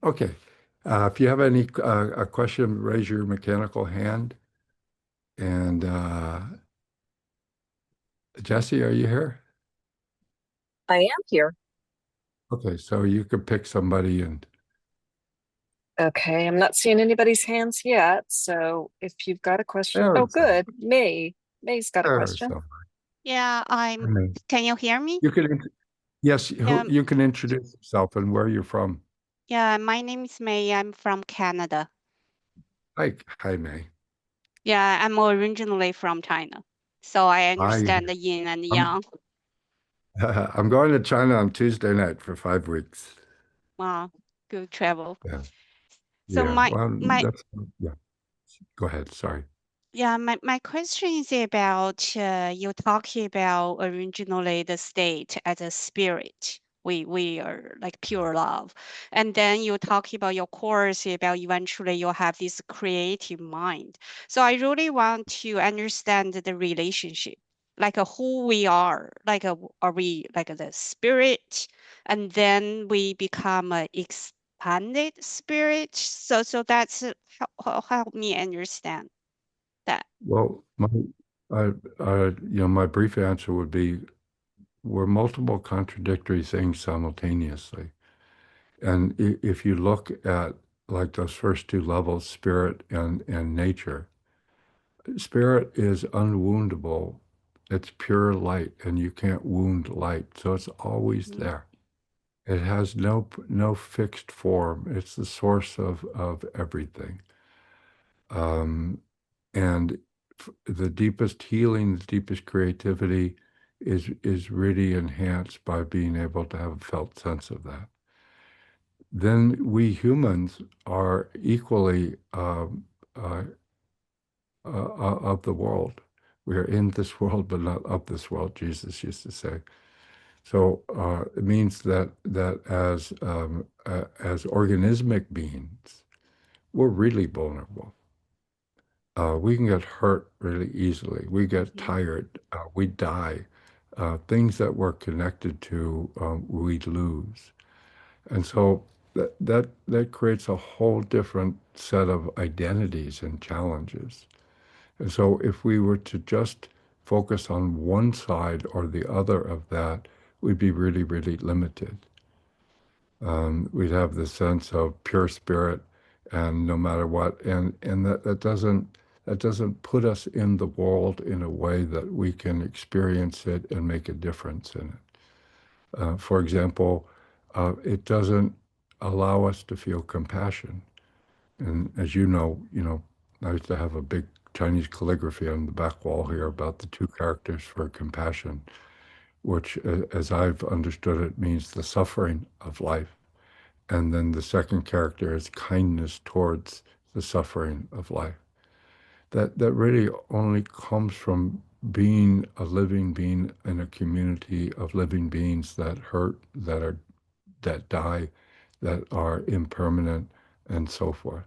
Okay. If you have any a question, raise your mechanical hand. And Jesse, are you here? I am here. Okay, so you could pick somebody and Okay, I'm not seeing anybody's hands yet. So if you've got a question, oh, there's some. good. May's got a There's question. some. Yeah, I mean, can you hear me? you can yes, Yeah, you can introduce yourself and where you're from. yeah, my name is May. I'm from Canada. Hi, May. Yeah, I'm originally from China. So I Hi. understand the yin and I'm yang. I'm going to China on Tuesday night for 5 weeks. Wow, good travel. Yeah. So Yeah. Well, my that's yeah. Go ahead. Sorry. Yeah, my question is about you talking about originally the state as a spirit. We are like pure love. And then you talk about your course about eventually you'll have this creative mind. So I really want to understand the relationship, like who we are, like are we like the spirit, and then we become a expanded spirit. So that's help me understand that. Well, my brief answer would be we're multiple contradictory things simultaneously. And if you look at like those first two levels, spirit and nature, spirit is unwoundable. It's pure light, and you can't wound light, so it's always Mhm. there. It has no fixed form. It's the source of everything. Um, and the deepest healing, the deepest creativity is really enhanced by being able to have a felt sense of that. Then we humans are equally of the world. We are in this world, but not of this world, Jesus used to say. So it means that as organismic beings, we're really vulnerable. We can get hurt really easily. We get Mhm. tired. We die. Things that we're connected to, we lose. And so that creates a whole different set of identities and challenges. And so if we were to just focus on one side or the other of that, we'd be really, really limited. We'd have the sense of pure spirit and no matter what, and that doesn't put us in the world in a way that we can experience it and make a difference in it. For example, it doesn't allow us to feel compassion. And as you know, I used to have a big Chinese calligraphy on the back wall here about the two characters for compassion, which, as I've understood it, means the suffering of life. And then the second character is kindness towards the suffering of life. That really only comes from being a living being in a community of living beings that hurt, that die, that are impermanent and so forth.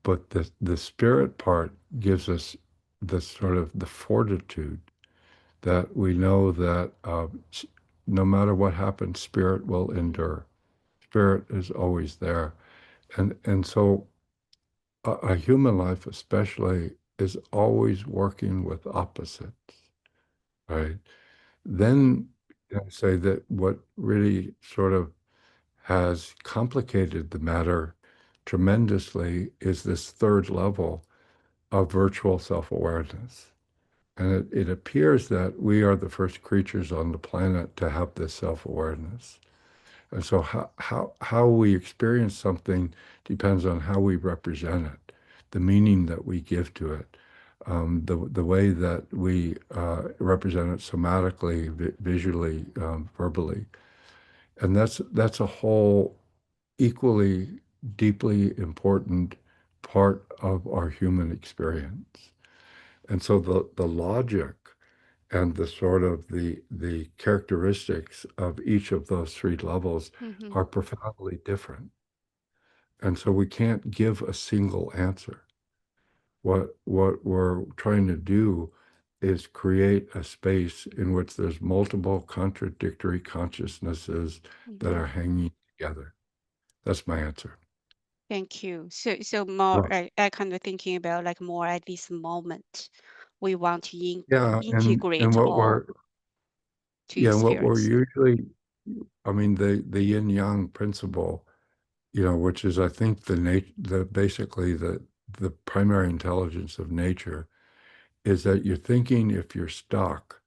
But the spirit part gives us the sort of the fortitude that we know that no matter what happens, spirit will endure. Spirit is always there. And so a human life especially is always working with opposites, right? Then I say that what really sort of has complicated the matter tremendously is this third level of virtual self-awareness. And it appears that we are the first creatures on the planet to have this self-awareness. And so how we experience something depends on how we represent it, the meaning that we give to it, the way that we represent it somatically, visually, verbally. And that's a whole equally deeply important part of our human experience. And so the logic and the sort of the characteristics of each of those three levels Mm-hmm. are profoundly different. And so we can't give a single answer. What we're trying to do is create a space in which there's multiple contradictory consciousnesses that Mm-hmm. are hanging together. That's my answer. Thank you. So more, Well, I kind of thinking about like more at this moment, we want to yeah, and integrate what all we're to yeah, and what we're experience. usually, I mean, the yin yang principle, which is I think the basically the primary intelligence of nature is that you're thinking if you're stuck,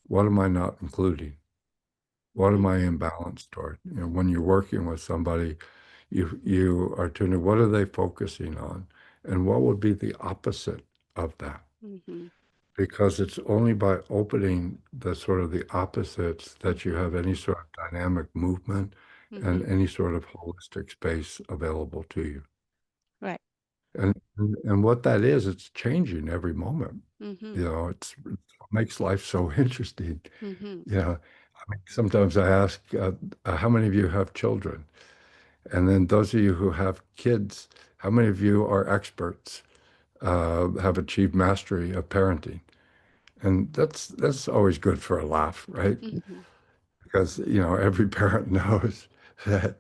what am I not including? What am Mm-hmm. I imbalanced toward? When you're working with somebody, you are tuning, what are they focusing on? And what would be the opposite of that? Mm-hmm. Because it's only by opening the sort of the opposites that you Mm-hmm. have any sort of dynamic movement and Mm-hmm. any sort of holistic space available to you. Right. And what that is, it's changing every moment. Mm-hmm. It makes life so interesting. Mm-hmm. I mean, sometimes I ask, how many of you have children? And then those of you who have kids, how many of you are experts, have achieved mastery of parenting? And that's always good for a laugh, right? Mm-hmm. Because, every parent knows that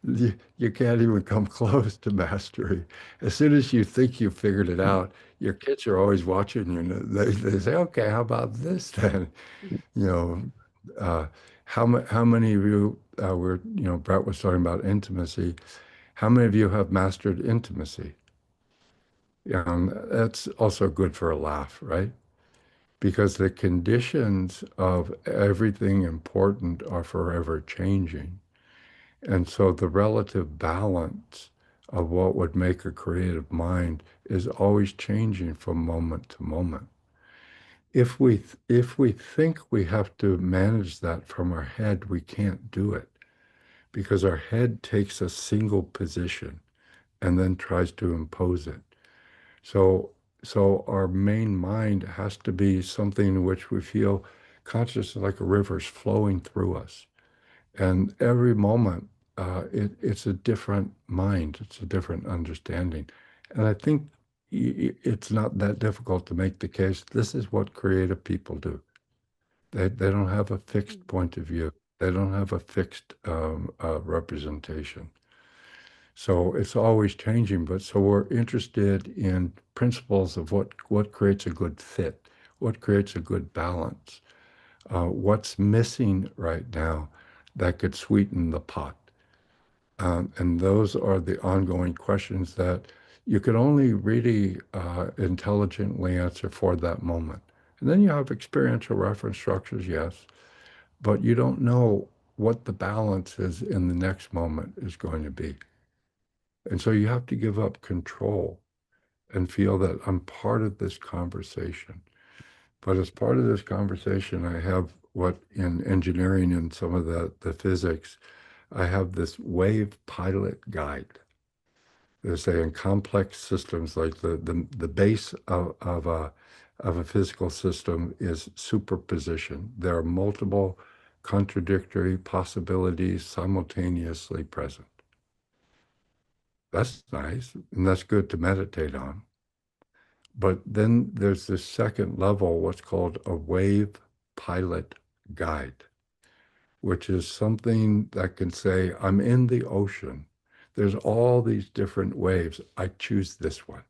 you can't even come close to mastery. As soon as you think you've figured it out, your kids are always watching you. And they say, okay, how about this then? You know, uh, how many of you Brett was talking about intimacy. How many of you have mastered intimacy? That's also good for a laugh, right? Because the conditions of everything important are forever changing. And so the relative balance of what would make a creative mind is always changing from moment to moment. If we think we have to manage that from our head, we can't do it because our head takes a single position and then tries to impose it. So so our main mind has to be something in which we feel conscious like a river's flowing through us. And every moment, it's a different mind, it's a different understanding. And I think it's not that difficult to make the case. This is what creative people do. They don't have a fixed point of view. They don't have a fixed representation. So it's always changing, but so we're interested in principles of what creates a good fit, what creates a good balance, what's missing right now that could sweeten the pot. And those are the ongoing questions that you can only really intelligently answer for that moment. And then you have experiential reference structures, yes, but you don't know what the balance is in the next moment is going to be. And so you have to give up control and feel that I'm part of this conversation. But as part of this conversation, I have what in engineering and some of the physics, I have this wave pilot guide. They say in complex systems, like the base of a physical system is superposition. There are multiple contradictory possibilities simultaneously present. That's nice, and that's good to meditate on. But then there's this second level, what's called a wave pilot guide, which is something that can say, I'm in the ocean. There's all these different waves. I choose this one.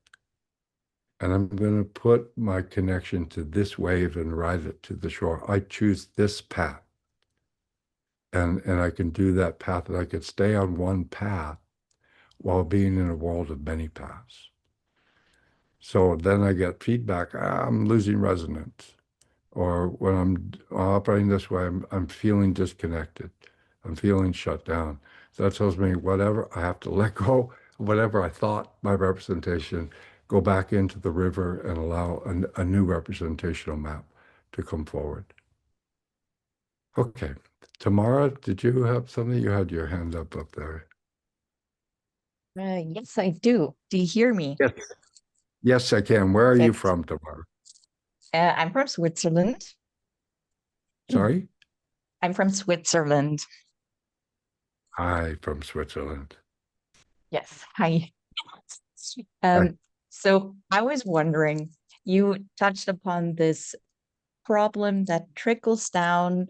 And I'm going to put my connection to this wave and ride it to the shore. I choose this path. And I can do that path, and I can stay on one path while being in a world of many paths. So then I get feedback, I'm losing resonance. Or when I'm operating this way, I'm feeling disconnected. I'm feeling shut down. So that tells me whatever I have to let go, whatever I thought my representation, go back into the river and allow a new representational map to come forward. Okay. Tamara, did you have something? You had your hand up there. Yes, I do. Do you hear me? Yes. Yes, I can. Where are you Perfect. from, Tamara? I'm from Switzerland. Sorry? I'm from Switzerland. Hi, from Switzerland. Yes. Hi. Hi. So I was wondering, you touched upon this problem that trickles down,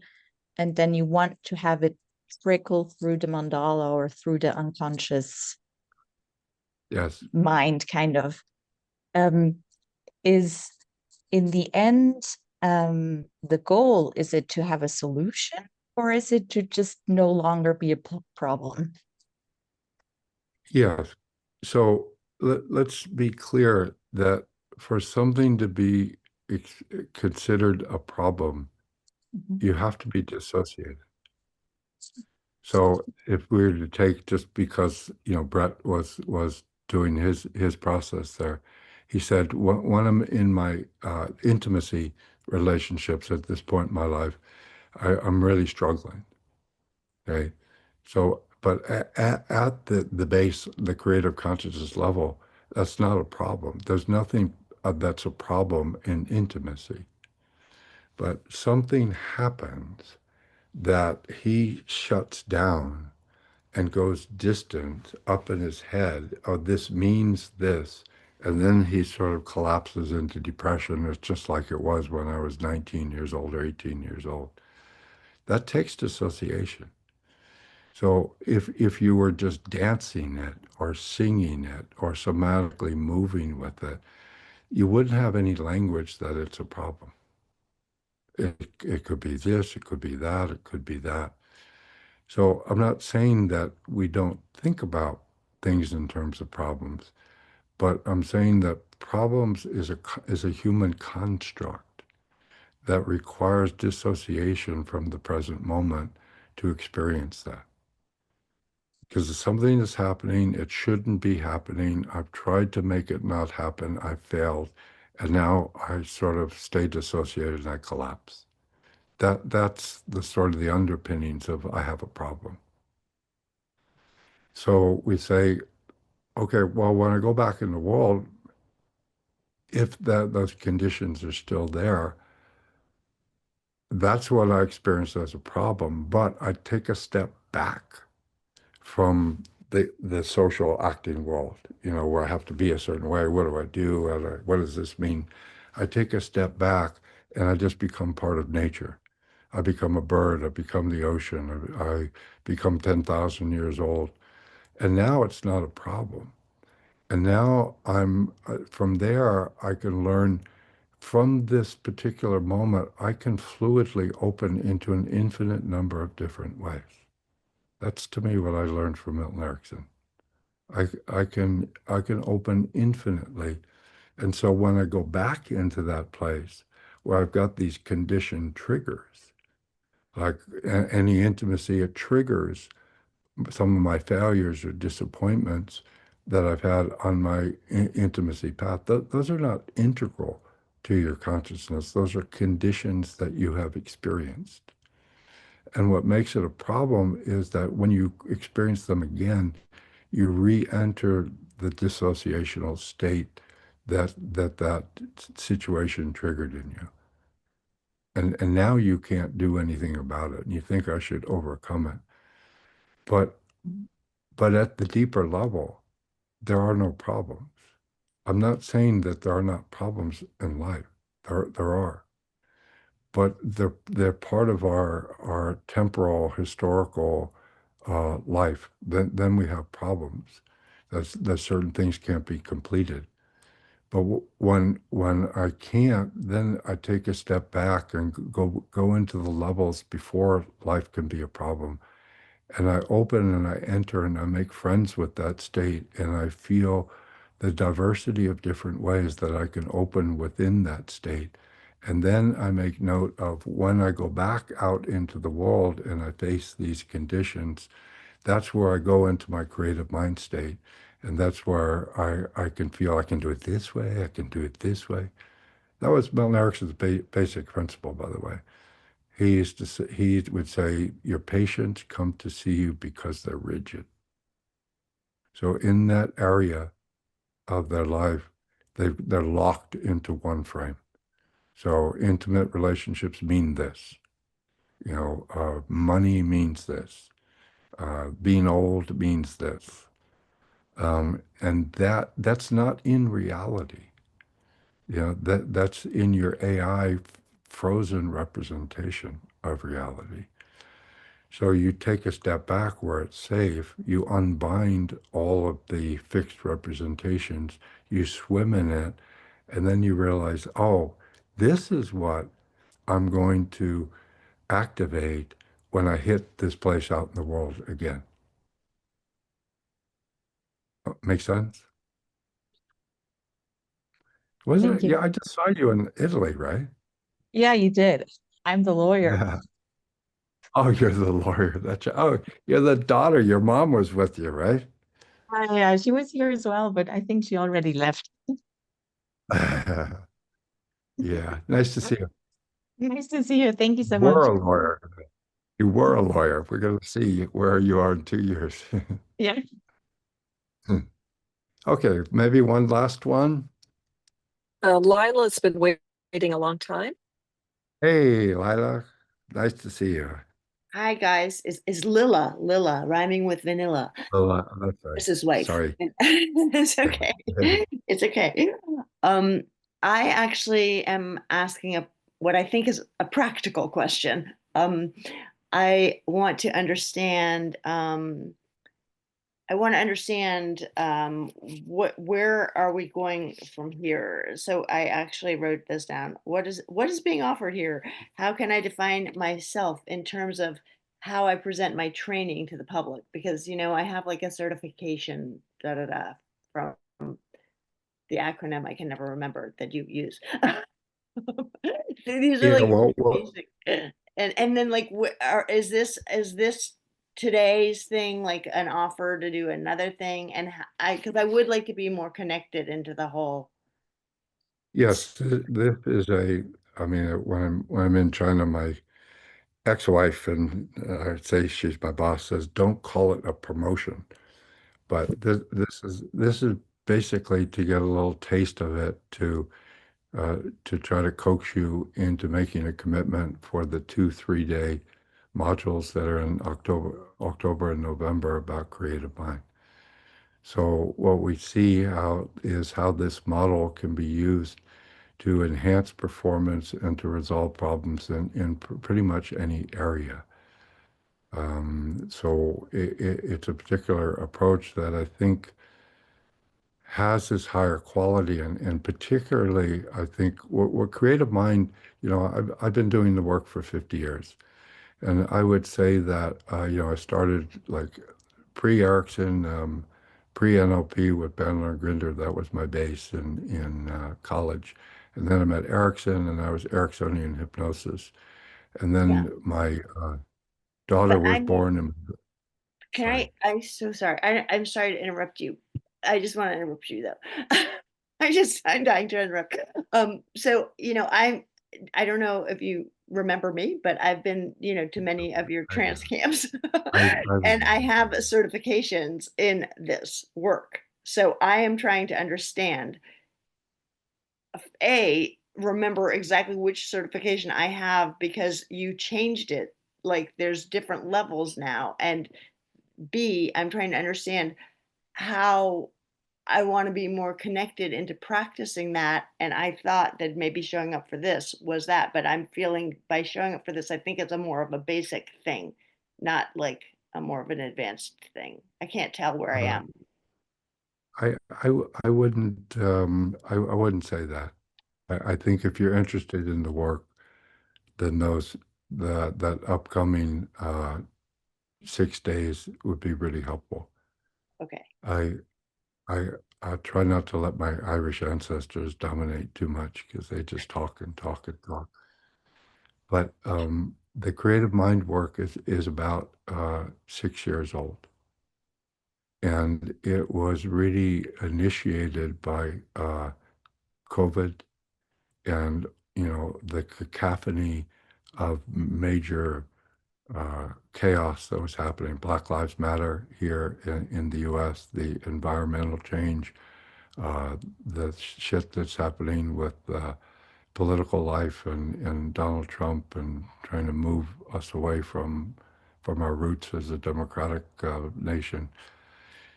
and then you want to have it trickle through the mandala or through the unconscious Yes. mind, kind of. Is in the end, the goal, is it to have a solution, or is it to just no longer be a problem? Yes. So let's be clear that for something to be considered a problem, Mhm. you have to be dissociated. So if we were to take, just because, Brett was doing his process there, he said, when I'm in my intimacy relationships at this point in my life, I'm really struggling. Okay. So, but at the base, the creative consciousness level, that's not a problem. There's nothing that's a problem in intimacy. But something happens that he shuts down and goes distant up in his head. Oh, this means this. And then he sort of collapses into depression. It's just like it was when I was 19 years old or 18 years old. That takes dissociation. So if you were just dancing it or singing it or somatically moving with it, you wouldn't have any language that it's a problem. It could be this, it could be that, it could be that. So I'm not saying that we don't think about things in terms of problems, but I'm saying that problems is a human construct that requires dissociation from the present moment to experience that. Because something is happening, it shouldn't be happening. I've tried to make it not happen, I failed, and now I sort of stay dissociated and I collapse. That's the sort of the underpinnings of I have a problem. So we say, okay, well, when I go back in the world, if those conditions are still there, that's what I experience as a problem. But I take a step back from the social acting world, where I have to be a certain way. What do I do? What does this mean? I take a step back and I just become part of nature. I become a bird. I become the ocean. I become 10,000 years old. And now it's not a problem. And now from there, I can learn from this particular moment, I can fluidly open into an infinite number of different ways. That's to me what I learned from Milton Erickson. I can open infinitely. And so when I go back into that place where I've got these conditioned triggers, like any intimacy, it triggers some of my failures or disappointments that I've had on my intimacy path. Those are not integral to your consciousness. Those are conditions that you have experienced. And what makes it a problem is that when you experience them again, you re-enter the dissociational state that situation triggered in you. And now you can't do anything about it, and you think I should overcome it. But at the deeper level, there are no problems. I'm not saying that there are not problems in life. There are. But they're part of our temporal, historical life. Then we have problems. That certain things can't be completed. But when I can't, then I take a step back and go into the levels before life can be a problem. And I open and I enter and I make friends with that state, and I feel the diversity of different ways that I can open within that state. And then I make note of when I go back out into the world and I face these conditions, that's where I go into my creative mind state. And that's where I can feel I can do it this way, I can do it this way. That was Milton Erickson's basic principle, by the way. He would say, your patients come to see you because they're rigid. So in that area of their life, they're locked into one frame. So intimate relationships mean this. Money means this. Being old means this. And that's not in reality. That's in your AI frozen representation of reality. So you take a step back where it's safe, you unbind all of the fixed representations, you swim in it, and then you realize, oh, this is what I'm going to activate when I hit this place out in the world again. Make sense? Wasn't Thank it? you. Yeah, I just saw you in Italy, right? Yeah, you did. I'm the lawyer. Yeah. Oh, you're the lawyer. You're the daughter. Your mom was with you, right? Yeah, she was here as well, but I think she already left. Yeah. Nice to see you. Nice to see you. Thank you You so were much. a lawyer. You were a lawyer. We're going to see where you are in 2 years. Yeah. Okay, maybe one last one. Lila's been waiting a long time. Hey, Lila. Nice to see you. Hi guys, is Lila rhyming with vanilla? That's right. Chris's wife. Sorry. It's Yeah. okay. It's okay. Um, I actually am asking what I think is a practical question. I want to understand. I want to understand where are we going from here? So I actually wrote this down. What is being offered here? How can I define myself in terms of how I present my training to the public? Because I have like a certification from the acronym I can never remember that you use. These are Yeah, like well, basic, and then like, is this today's thing like an offer to do another thing? And because I would like to be more connected into the whole. yes, this is I mean, when I'm in China, my ex-wife, and I'd say she's my boss, says, don't call it a promotion. But this is basically to get a little taste of it to try to coax you into making a commitment for the 2 3 day modules that are in October and November about creative mind. So what we see is how this model can be used to enhance performance and to resolve problems in pretty much any area. So it's a particular approach that I think has this higher quality, and particularly I think what creative mind, I've been doing the work for 50 years, and I would say that I started like pre-Erickson, pre-NLP with Bandler and Grinder. That was my base in college, and then I met Erickson, and I was Ericksonian hypnosis, and Yeah, then my daughter but was born. And can sorry. I'm so sorry. I'm sorry to interrupt you. I just want to interrupt you though. I'm dying to interrupt. So I don't know if you remember me, but I've been, to many of your I do. trance camps, I and I remember. have certifications in this work. So I am trying to understand, A, remember exactly which certification I have because you changed it. Like there's different levels now. And B, I'm trying to understand how I want to be more connected into practicing that. And I thought that maybe showing up for this was that, but I'm feeling by showing up for this, I think it's a more of a basic thing, not like a more of an advanced thing. I can't tell where I Uh, am. I wouldn't I wouldn't say that. I think if you're interested in the work, then that upcoming 6 days would be really helpful. Okay. I I I try not to let my Irish ancestors dominate too much because they just talk and talk and talk. But the creative mind work is about 6 years old, and it was really initiated by COVID and the cacophony of major chaos that was happening. Black Lives Matter here in the U.S., the environmental change, the shit that's happening with political life and Donald Trump and trying to move us away from our roots as a democratic nation.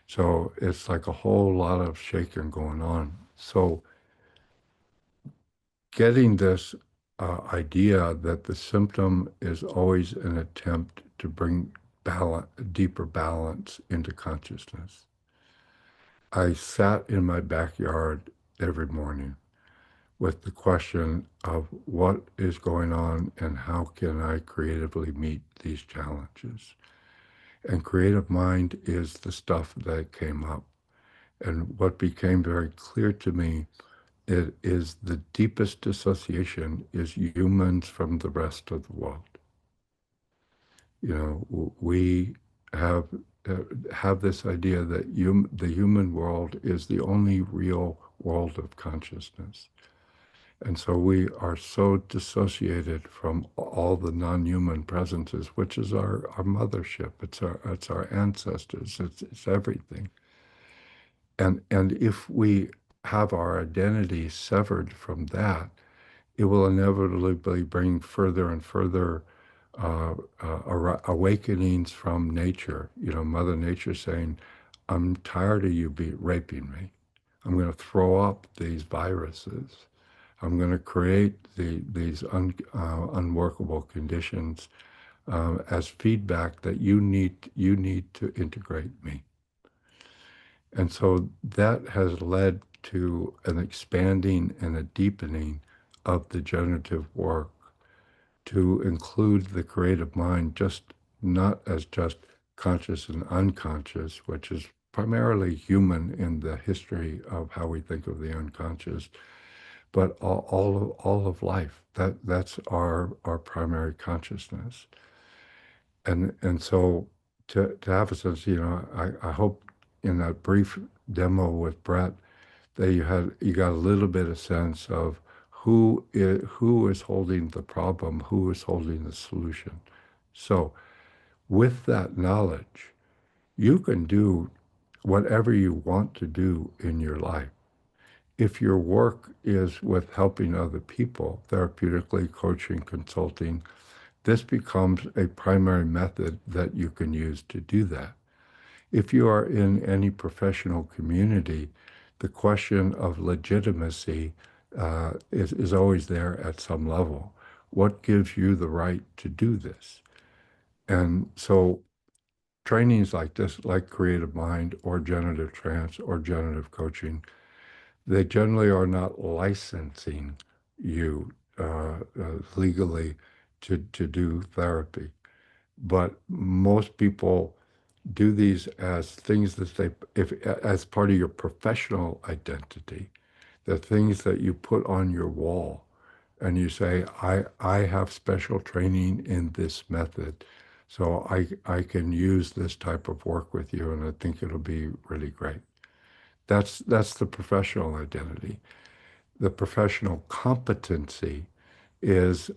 So it's like a whole lot of shaking going on. So getting this idea that the symptom is always an attempt to bring deeper balance into consciousness. I sat in my backyard every morning with the question of what is going on and how can I creatively meet these challenges. And creative mind is the stuff that came up. And what became very clear to me it is the deepest dissociation is humans from the rest of the world. We have have this idea that the human world is the only real world of consciousness. And so we are so dissociated from all the non-human presences, which is our mothership. It's our ancestors. It's everything. And if we have our identity severed from that, it will inevitably bring further and further awakenings from nature. Mother Nature saying, "I'm tired of you raping me. I'm going to throw up these viruses. I'm going to create these unworkable conditions as feedback that you need to integrate me." And so that has led to an expanding and a deepening of the generative work to include the creative mind, just not as just conscious and unconscious, which is primarily human in the history of how we think of the unconscious, but all of life. That's our primary consciousness. And so to have a sense, I hope in that brief demo with Brett that you got a little bit of sense of who is holding the problem, who is holding the solution. So with that knowledge, you can do whatever you want to do in your life. If your work is with helping other people, therapeutically, coaching, consulting, this becomes a primary method that you can use to do that. If you are in any professional community, the question of legitimacy is always there at some level. What gives you the right to do this? And so trainings like this, like Creative Mind or Generative Trance or Generative Coaching, they generally are not licensing you legally to do therapy. But most people do these as things that if as part of your professional identity, the things that you put on your wall, and you say, I have special training in this method, so I can use this type of work with you, and I think it'll be really great. That's the professional identity. The professional competency is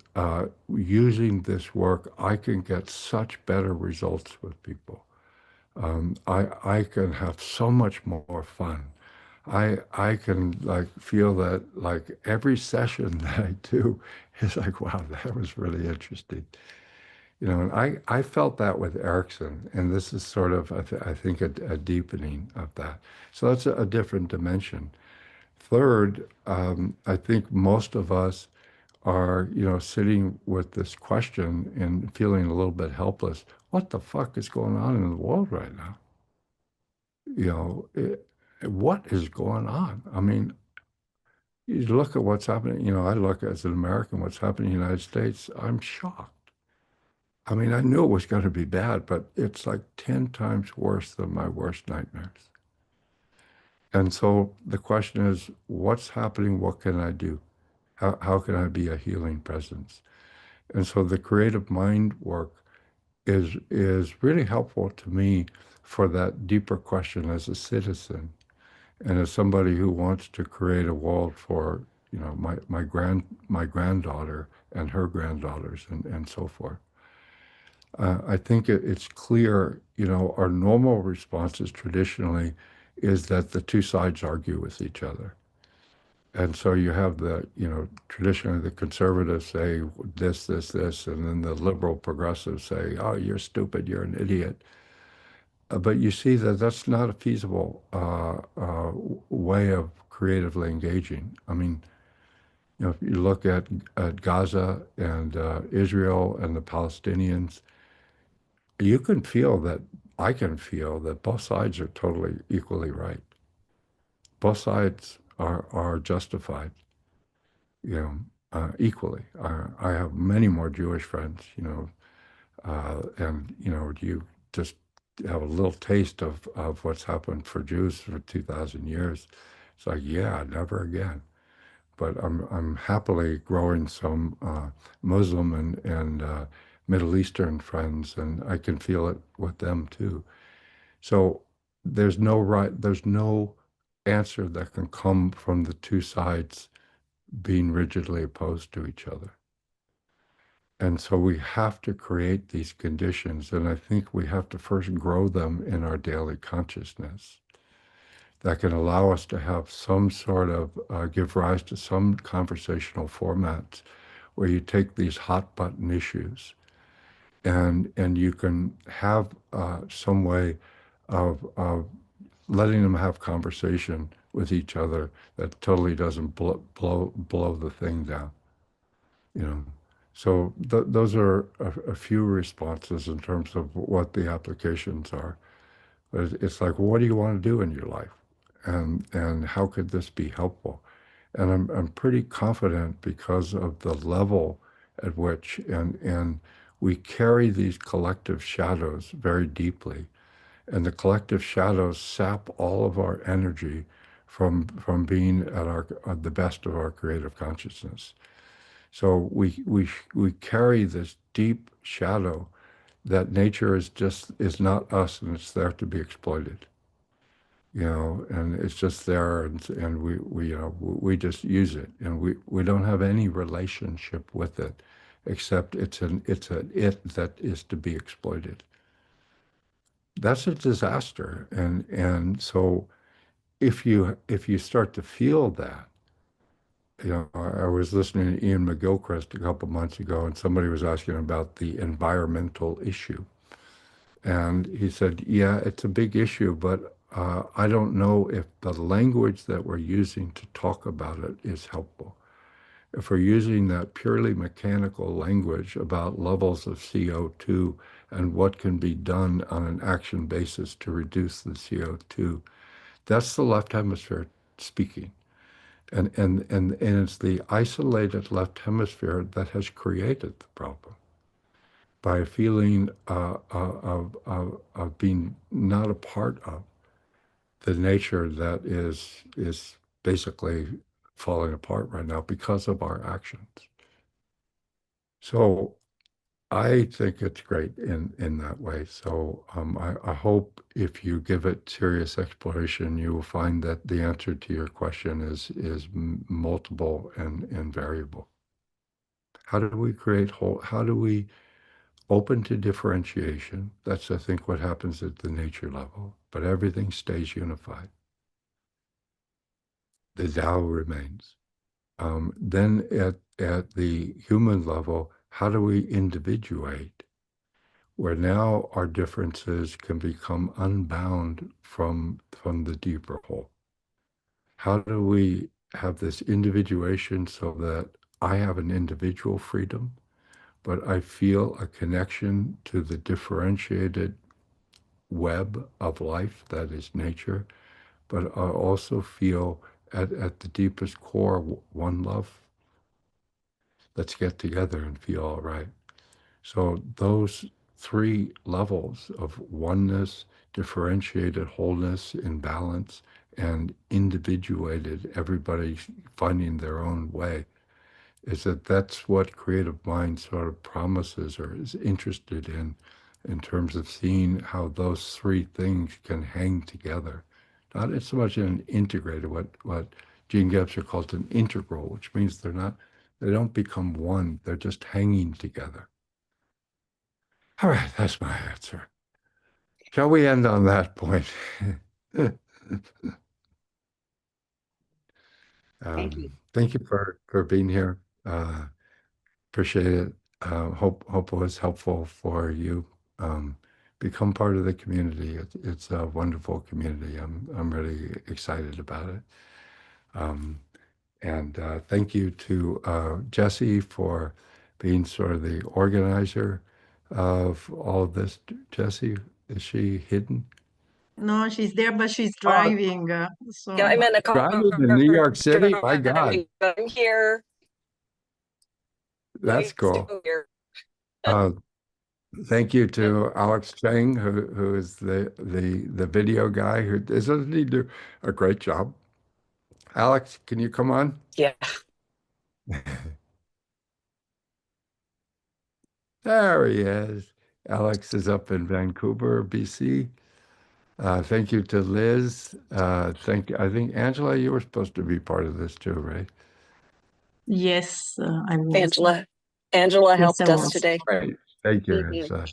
using this work. I can get such better results with people. I can have so much more fun. I can like feel that like every session that I do is like, wow, that was really interesting. You know, and I felt that with Erickson, and this is sort of, I think, a deepening of that. So that's a different dimension. Third, I think most of us are, you know, sitting with this question and feeling a little bit helpless. What the fuck is going on in the world right now? You know, what is going on? I mean, you look at what's happening, you know, I look as an American, what's happening in the United States, I'm shocked. I mean, I knew it was going to be bad, but it's like 10 times worse than my worst nightmares. And so the question is, what's happening? What can I do? How can I be a healing presence? And so the creative mind work is really helpful to me for that deeper question as a citizen and as somebody who wants to create a world for, you know, my granddaughter and her granddaughters and so forth. I think it's clear, you know, our normal responses traditionally is that the two sides argue with each other. And so you have the, you know, traditionally the conservatives say this, and then the liberal progressives say, oh, you're stupid, you're an idiot. But you see that that's not a feasible way of creatively engaging. I mean, you know, if you look at Gaza and Israel and the Palestinians, you can feel that, I can feel that both sides are totally equally right. Both sides are justified, you know, equally. I have many more Jewish friends, you know, and, you know, you just have a little taste of what's happened for Jews for 2,000 years. It's like, yeah, never again. But I'm happily growing some Muslim and Middle Eastern friends, and I can feel it with them too. So there's no answer that can come from the two sides being rigidly opposed to each other. And so we have to create these conditions, and I think we have to first grow them in our daily consciousness that can allow us to have some sort of, give rise to some conversational formats where you take these hot button issues and you can have some way of letting them have conversation with each other that totally doesn't blow the thing down, you know. So those are a few responses in terms of what the applications are. But it's like, what do you want to do in your life? And how could this be helpful? And I'm pretty confident because of the level at which, and we carry these collective shadows very deeply. And the collective shadows sap all of our energy from being at the best of our creative consciousness. So we carry this deep shadow that nature is not us, and it's there to be exploited. You know, and it's just there, and we you know, we just use it, and we don't have any relationship with it, except it's an it that is to be exploited. That's a disaster, and so if you start to feel that, you know, I was listening to Ian McGilchrist a couple months ago, and somebody was asking about the environmental issue. And he said, yeah, it's a big issue, but I don't know if the language that we're using to talk about it is helpful. If we're using that purely mechanical language about levels of CO2 and what can be done on an action basis to reduce the CO2, that's the left hemisphere speaking. And it's the isolated left hemisphere that has created the problem by a feeling of being not a part of the nature that is basically falling apart right now because of our actions. So I think it's great in that way. So I hope if you give it serious exploration, you will find that the answer to your question is multiple and variable. How do we create whole? How do we open to differentiation? That's, I think, what happens at the nature level. But everything stays unified. the Tao remains. Then at the human level, how do we individuate? Where now our differences can become unbound from the deeper whole. How do we have this individuation so that I have an individual freedom, but I feel a connection to the differentiated web of life that is nature, but I also feel at the deepest core one love. Let's get together and feel all right. So those three levels of oneness, differentiated wholeness in balance, and individuated, everybody finding their own way, that's what creative mind sort of promises or is interested in terms of seeing how those three things can hang together. Not so much in an integrated, what Gene Gebser calls an integral, which means they don't become one, they're just hanging together. All right, that's my answer. Shall we end on that point? Thank you. Thank you for being here. Appreciate it. Hope it was helpful for you. Become part of the community. It's a wonderful community. I'm really excited about it. And thank you to Jessie for being sort of the organizer of all of this. Jessie, is she hidden? No, she's there, but she's driving. So Yeah, I'm in a car Driving in New York City? My God, driving. I'm here. that's cool. Still here. Thank you to Alex Cheng, who is the video guy who doesn't he do a great job? Alex, can you come on? Yeah. There he is. Alex is up in Vancouver, BC. Thank you to Liz. I think Angela, you were supposed to be part of this too, right? yes, I was. Angela Yes, helped I us was. today. Right. Thank you, Mhm. Angela.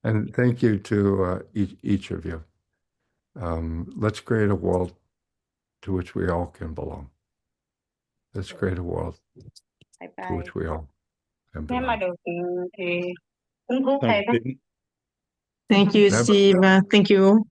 And thank you to each of you. Let's create a world to which we all can belong. Let's create a world Bye to bye. which we all can Nếu mà belong. được thì hứng thú Thank thầy đó. you. Thank you, Never- Steve. Thank you.